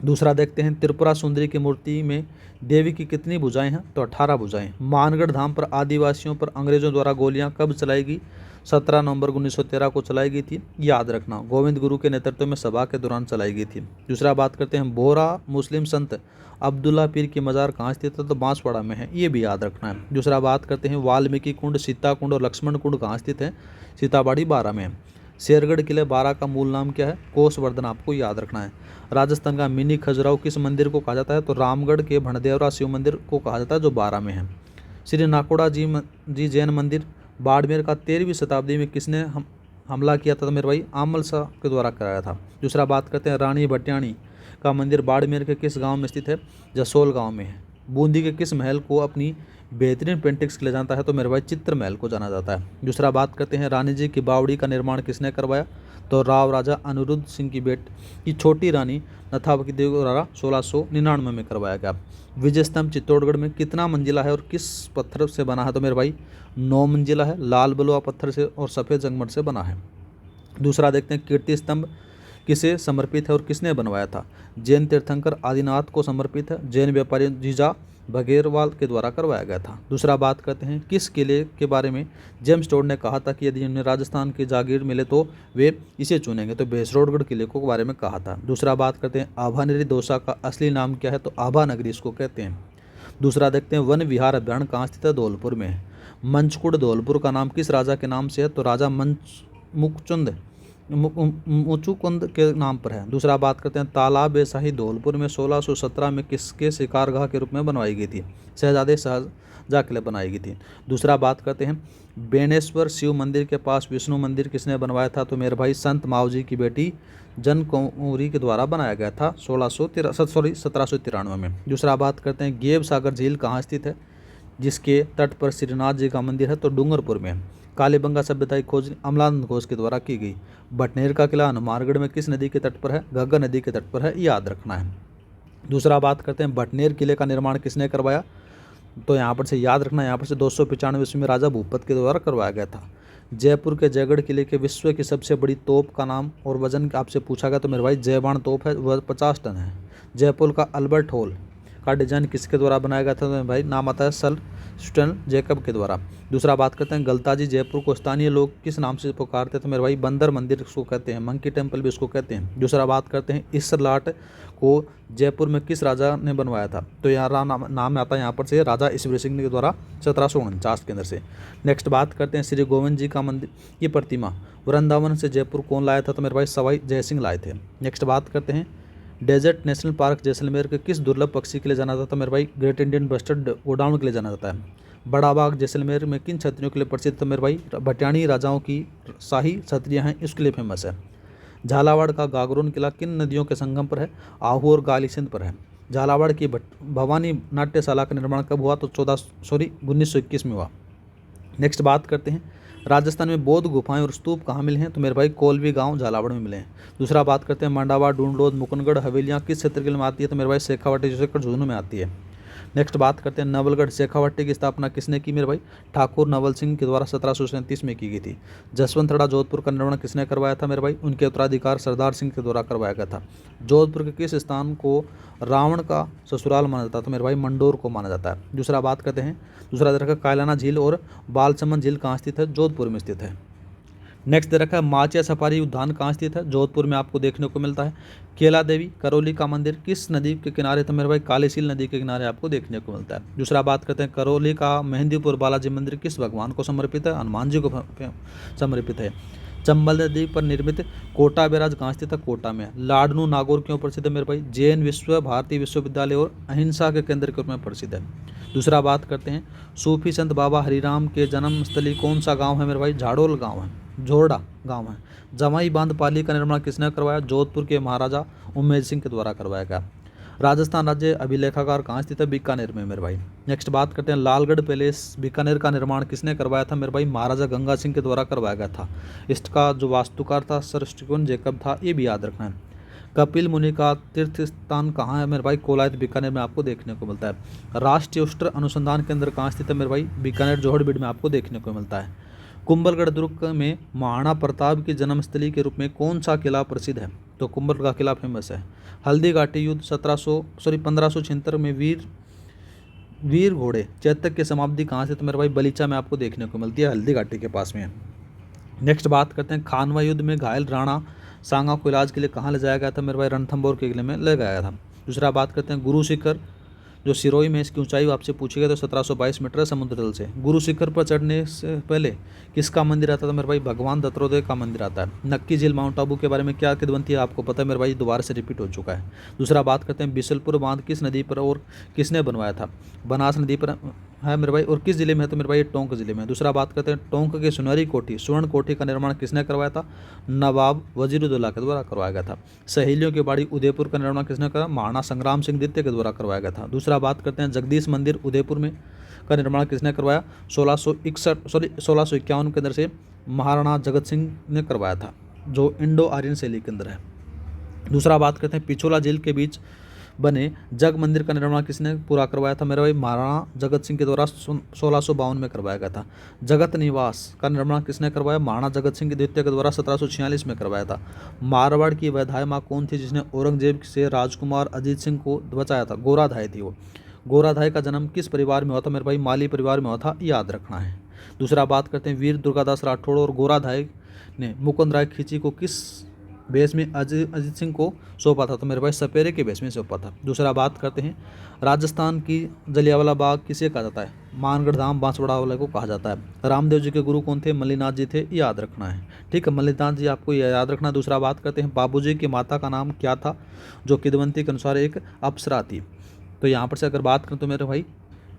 दूसरा देखते हैं, त्रिपुरा सुंदरी की मूर्ति में देवी की कितनी भुजाएं हैं? तो 18 भुजाएं। मानगढ़ धाम पर आदिवासियों पर अंग्रेजों द्वारा गोलियां कब चलाई गई? 17 नवंबर 1913 को चलाई गई थी, याद रखना। गोविंद गुरु के नेतृत्व में सभा के दौरान चलाई गई थी। दूसरा बात करते हैं, बोहरा मुस्लिम संत अब्दुल्ला पीर की मज़ार कहाँ स्थित है? तो बांसवाड़ा में है, ये भी याद रखना है। दूसरा बात करते हैं, वाल्मीकि कुंड, सीता कुंड और लक्ष्मण कुंड कहाँ स्थित है? सीताबाड़ी 12 में है। शेरगढ़ किले 12 का मूल नाम क्या है? कोसवर्धन, आपको याद रखना है। राजस्थान का मिनी खजुराहो किस मंदिर को कहा जाता है? तो रामगढ़ के भणदेवरा शिव मंदिर को कहा जाता है, जो 12 में है। श्री नाकोड़ा जी जैन मंदिर बाड़मेर का 13वीं शताब्दी में किसने हमला किया था? तो मेरे भाई आमल शाह के द्वारा कराया था। दूसरा बात करते हैं, रानी भट्याणी का मंदिर बाड़मेर के किस गांव में स्थित है? जसोल गांव में है। बूंदी के किस महल को अपनी बेहतरीन पेंटिंग्स के लिए जानता है? तो मेरे भाई चित्र महल को जाना जाता है। दूसरा बात करते हैं, रानी जी की बावड़ी का निर्माण किसने करवाया? तो राव राजा अनिरुद्ध सिंह की बेटी की छोटी रानी नथावती देवी द्वारा 1699 में करवाया गया। विजय स्तंभ चित्तौड़गढ़ में कितना मंजिला है और किस पत्थर से बना है? तो मेरे भाई 9 मंजिला है, लाल बलुआ पत्थर से और सफ़ेद संगमरमर से बना है। दूसरा देखते हैं, कीर्ति स्तंभ किसे समर्पित है और किसने बनवाया था? जैन तीर्थंकर आदिनाथ को समर्पित है। जैन व्यापारी जीजा बघेरवाल के द्वारा करवाया गया था। दूसरा बात करते हैं किस किले के बारे में जेम्स टोड ने कहा था कि यदि उन्हें राजस्थान की जागीर मिले तो वे इसे चुनेंगे, तो भैंसरोडगढ़ किले को बारे में कहा था। दूसरा बात करते हैं आभानेरी दोसा का असली नाम क्या है, तो आभा नगरी इसको कहते हैं। दूसरा देखते हैं वन विहार अभ्यारण्य कहाँ स्थित है, धौलपुर में है। मंचकुंड धौलपुर का नाम किस राजा के नाम से है, तो राजा मुचुकुंद के नाम पर है। दूसरा बात करते हैं तालाब ए शाही धौलपुर में 1617 में किसके शिकारगाह के रूप में बनवाई गई थी, शहजादे शाहजहाँ के लिए बनाई गई थी। दूसरा बात करते हैं बेनेश्वर शिव मंदिर के पास विष्णु मंदिर किसने बनवाया था, तो मेरे भाई संत मावजी की बेटी जनकौरी के द्वारा बनाया गया था 1793 में। दूसरा बात करते हैं गेब सागर झील कहाँ स्थित है, जिसके तट पर श्रीनाथ जी का मंदिर है, तो डूंगरपुर में। कालीबंगा सभ्यता की खोज अमलानंद घोष के द्वारा की गई। भटनेर का किला हनुमानगढ़ में किस नदी के तट पर है, घग्गर नदी के तट पर है, याद रखना है। दूसरा बात करते हैं भटनेर किले का निर्माण किसने करवाया, तो यहाँ पर से याद रखना, यहाँ पर से 295 ईस्वी में राजा भूपत के द्वारा करवाया गया था। जयपुर के जयगढ़ किले के विश्व की सबसे बड़ी तोप का नाम और वजन आपसे पूछा गया, तो मेरे भाई जयबाण तोप है, वह 50 टन है। जयपुर का अल्बर्ट हॉल का डिजाइन किसके द्वारा बनाया गया था, तो भाई नाम आता है सर स्टन जेकब के द्वारा। दूसरा बात करते हैं गलताजी जयपुर को स्थानीय लोग किस नाम से पुकारते हैं, तो मेरे भाई बंदर मंदिर इसको कहते हैं, मंकी टेम्पल भी इसको कहते हैं। दूसरा बात करते हैं इस लाट को जयपुर में किस राजा ने बनवाया था, तो यहाँ नाम आता है यहाँ पर से राजा ईश्वरी सिंह के द्वारा 1749 के अंदर से। नेक्स्ट बात करते हैं श्री गोविंद जी का मंदिर की प्रतिमा वृंदावन से जयपुर कौन लाया था, तो मेरे भाई सवाई जयसिंह लाए थे। नेक्स्ट बात करते हैं डेजर्ट नेशनल पार्क जैसलमेर के किस दुर्लभ पक्षी के लिए जाना जाता है, मेरे भाई ग्रेट इंडियन बस्टर्ड गोडाउन के लिए जाना जाता है। बड़ा बाग जैसलमेर में किन छतरियों के लिए प्रसिद्ध, तो मेरे भाई भटियाणी राजाओं की शाही छतरियाँ हैं, इसके लिए फेमस है। झालावाड़ का गागरोन किला किन नदियों के संगम पर है, आहू और गाली सिंध पर है। झालावाड़ की भवानी नाट्यशाला का निर्माण कब हुआ, तो 1921 में हुआ। नेक्स्ट बात करते हैं राजस्थान में बौद्ध गुफाएं और स्तूप कहाँ मिले हैं, तो मेरे भाई कोलवी गांव झालावाड़ में मिले हैं। दूसरा बात करते हैं मंडावा डूंडलोद मुकुंदगढ़ हवेलियाँ किस क्षेत्र के लिए आती है, तो मेरे भाई शेखावाटी जो झुंझुनू में आती है। नेक्स्ट बात करते हैं नवलगढ़ शेखावाटी की स्थापना किसने की, मेरे भाई ठाकुर नवल सिंह के द्वारा 1737 में की गई थी। जसवंतगढ़ जोधपुर का निर्माण किसने करवाया था, मेरे भाई उनके उत्तराधिकार सरदार सिंह के द्वारा करवाया गया था। जोधपुर के किस स्थान को रावण का ससुराल माना जाता है, तो मेरे भाई मंडोर को माना जाता है। दूसरा बात करते हैं दूसरा दे रखा कायलाना झील और बालसमंद झील कहाँ स्थित है, जोधपुर में स्थित है। नेक्स्ट दे रखा है माचिया सफारी उद्यान कहाँ स्थित है, जोधपुर में आपको देखने को मिलता है। केला देवी करौली का मंदिर किस नदी के किनारे, तो मेरे भाई कालीसील नदी के किनारे आपको देखने को मिलता है। दूसरा बात करते हैं करौली का मेहंदीपुर बालाजी मंदिर किस भगवान को समर्पित है, हनुमान जी को समर्पित है। चंबल नदी पर निर्मित कोटा बैराज कहाँ स्थित है, कोटा में। लाडनू नागौर क्यों प्रसिद्ध है, मेरे भाई जैन विश्व भारतीय विश्वविद्यालय और अहिंसा के केंद्र के रूप में प्रसिद्ध है। दूसरा बात करते हैं सूफी संत बाबा हरिराम के जन्म स्थली कौन सा गांव है, मेरे भाई झाड़ोल गांव है, झोरडा गांव है। जमाई बांध पाली का निर्माण किसने करवाया, जोधपुर के महाराजा उम्मेद सिंह के द्वारा करवाया गया। राजस्थान राज्य अभिलेखागार कहाँ स्थित है, बीकानेर में मेरे भाई। नेक्स्ट बात करते हैं लालगढ़ पैलेस बीकानेर का निर्माण किसने करवाया था, मेरे भाई महाराजा गंगा सिंह के द्वारा करवाया गया था। इसका जो वास्तुकार था सर स्टीफन जेकब था, ये भी याद रखना है। कपिल मुनि का तीर्थ स्थान कहाँ है, मेरे भाई कोलायत बीकानेर में आपको देखने को मिलता है। राष्ट्रीय उष्ट्र अनुसंधान केंद्र कहाँ स्थित है, मेरे भाई बीकानेर जोहड़बीड़ में आपको देखने को मिलता है। कुंभलगढ़ दुर्ग में महाराणा प्रताप की जन्मस्थली के रूप में कौन सा किला प्रसिद्ध है, तो कुंभलगढ़ का किला फेमस है। हल्दी घाटी युद्ध 1576 में वीर घोड़े चैतक की समाप्ति कहाँ से, तो मेरे भाई बलीचा में आपको देखने को मिलती है, हल्दी घाटी के पास में। नेक्स्ट बात करते हैं खानवा युद्ध में घायल राणा सांगा को इलाज के लिए कहाँ ले जाया गया था, मेरे भाई रणथंभौर के किले में ले गया था। दूसरा बात करते हैं गुरु शिखर जो सिरोही में, इसकी ऊंचाई आपसे पूछी गई तो 1722 मीटर है समुद्र तल से। गुरु शिखर पर चढ़ने से पहले किसका मंदिर आता था, मेरे भाई भगवान दत्तोदय का मंदिर आता है। नक्की झील माउंट आबू के बारे में क्या किदवंती है, आपको पता है मेरे भाई, दोबारा से रिपीट हो चुका है। दूसरा बात करते हैं बिशलपुर बांध किस नदी पर और किसने बनवाया था, बनास नदी पर है मेरे भाई, और किस जिले में है, तो मेरे भाई टोंक जिले में। दूसरा बात करते हैं टोंक की सुनहरी कोठी स्वर्ण कोठी का निर्माण किसने करवाया था, नवाब वजीरुद्दौला के द्वारा करवाया गया था। सहेलियों की बाड़ी उदयपुर का निर्माण किसने करा, महाराणा संग्राम सिंह द्वितीय के द्वारा करवाया गया था। दूसरा बात करते हैं जगदीश मंदिर उदयपुर में का निर्माण किसने करवाया, 1651 के अंदर से महाराणा जगत सिंह ने करवाया था, जो इंडो आर्यन शैली के अंदर है। दूसरा बात करते हैं पिछोला झील के बीच बने जग मंदिर का निर्माण किसने पूरा करवाया था, मेरे भाई महाराणा जगत सिंह के द्वारा 1652 में करवाया गया था। जगत निवास का निर्माण किसने करवाया, महाराणा जगत सिंह द्वितीय के द्वारा 1746 में करवाया था। मारवाड़ की वह धाय माँ कौन थी जिसने औरंगजेब से राजकुमार अजीत सिंह को बचाया था, गोराधाय थी वो। गोराधाय का जन्म किस परिवार में हुआ था मेरे भाई? माली परिवार में हुआ था, याद रखना है। दूसरा बात करते हैं, वीर दुर्गादास राठौड़ और गोराधाय ने मुकुंद राय खींची को किस भेष में अजीत सिंह को सौंपा था? तो मेरे भाई सपेरे के भेष में सौंपा था। दूसरा बात करते हैं, राजस्थान की जलियांवाला बाग किसे कहा जाता है? मानगढ़ धाम बांसवाड़ा वाले को कहा जाता है। रामदेव जी के गुरु कौन थे? मल्लीनाथ जी थे, याद रखना है। ठीक है, मल्लीनाथ जी आपको याद रखना। दूसरा बात करते हैं, बाबूजी की माता का नाम क्या था जो किदवंती के अनुसार एक अप्सरा थी? तो यहाँ पर से अगर बात करें तो मेरे भाई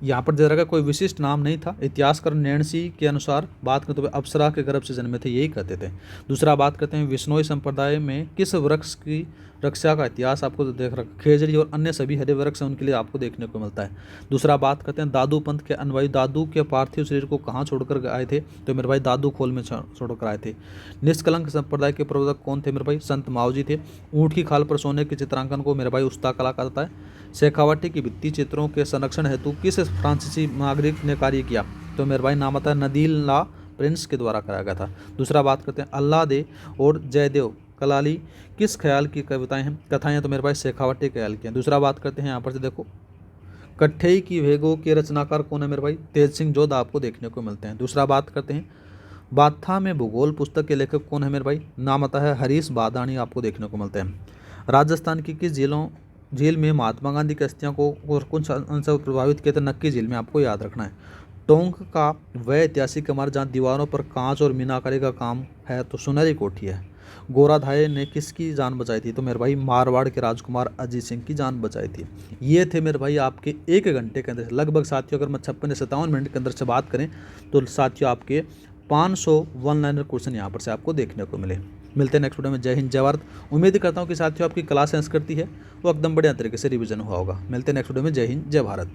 यहाँ पर दे रखा कोई विशिष्ट नाम नहीं था। इतिहासकार नैन्सी के अनुसार बात करें तो वे अप्सरा के गर्भ से जन्मे थे, यही कहते थे। दूसरा बात करते हैं, विश्नोई संप्रदाय में किस वृक्ष की रक्षा का इतिहास आपको देख रखा? खेजड़ी और अन्य सभी हरे वृक्ष उनके लिए आपको देखने को मिलता है। दूसरा बात करते हैं, दादू पंथ के अनुयायी दादू के पार्थिव शरीर को कहाँ छोड़कर आए थे? तो मेरे भाई दादू खोल में छोड़कर आए थे। निष्कलंक संप्रदाय के प्रवर्तक कौन थे मेरे भाई? संत मावजी थे। ऊँट की खाल पर सोने के चित्रांकन को मेरे भाई उस्ता कला कहा जाता है। शेखावाटी की भित्ति चित्रों के संरक्षण हेतु किस फ्रांसीसी नागरिक ने कार्य किया? तो मेरे भाई नाम आता है नदील ला प्रिंस के द्वारा कराया गया था। दूसरा बात करते हैं, अल्लाह दे और जयदेव कलाली किस ख्याल की कविताएं हैं, कथाएं हैं? तो मेरे भाई शेखावाटी ख्याल की हैं। दूसरा बात करते हैं, यहाँ पर से देखो, कट्ठई की भेगों के रचनाकार कौन है मेरे भाई? तेज सिंह जोध आपको देखने को मिलते हैं। दूसरा बात करते हैं, बाथा में भूगोल पुस्तक के लेखक कौन है मेरे भाई? नाम आता है हरीश बादानी, आपको देखने को मिलते हैं। राजस्थान की किस झील में महात्मा गांधी की अस्थियां को और कुछ अंश प्रभावित किए थे? नक्की झील में, आपको याद रखना है। टोंक का वह ऐतिहासिक इमारत जहाँ दीवारों पर कांच और मीनाकारी का काम है तो सुनहरी कोठी है। गोराधाय ने किसकी जान बचाई थी? तो मेरे भाई मारवाड़ के राजकुमार अजीत सिंह की जान बचाई थी। ये थे मेरे भाई आपके 1 घंटे के अंदर से लगभग साथियों, अगर मैं 56 से 57 मिनट के अंदर से बात करें तो साथियों आपके 500 वन लाइनर क्वेश्चन यहाँ पर से आपको देखने को मिले। मिलते हैं नेक्स्ट वीडियो में। जय हिंद, जय भारत। उम्मीद करता हूँ कि साथियों आपकी क्लास संस्कृति है वो एकदम बढ़िया तरीके से रिवीजन हुआ होगा। मिलते हैं नेक्स्ट वीडियो में। जय हिंद, जय भारत।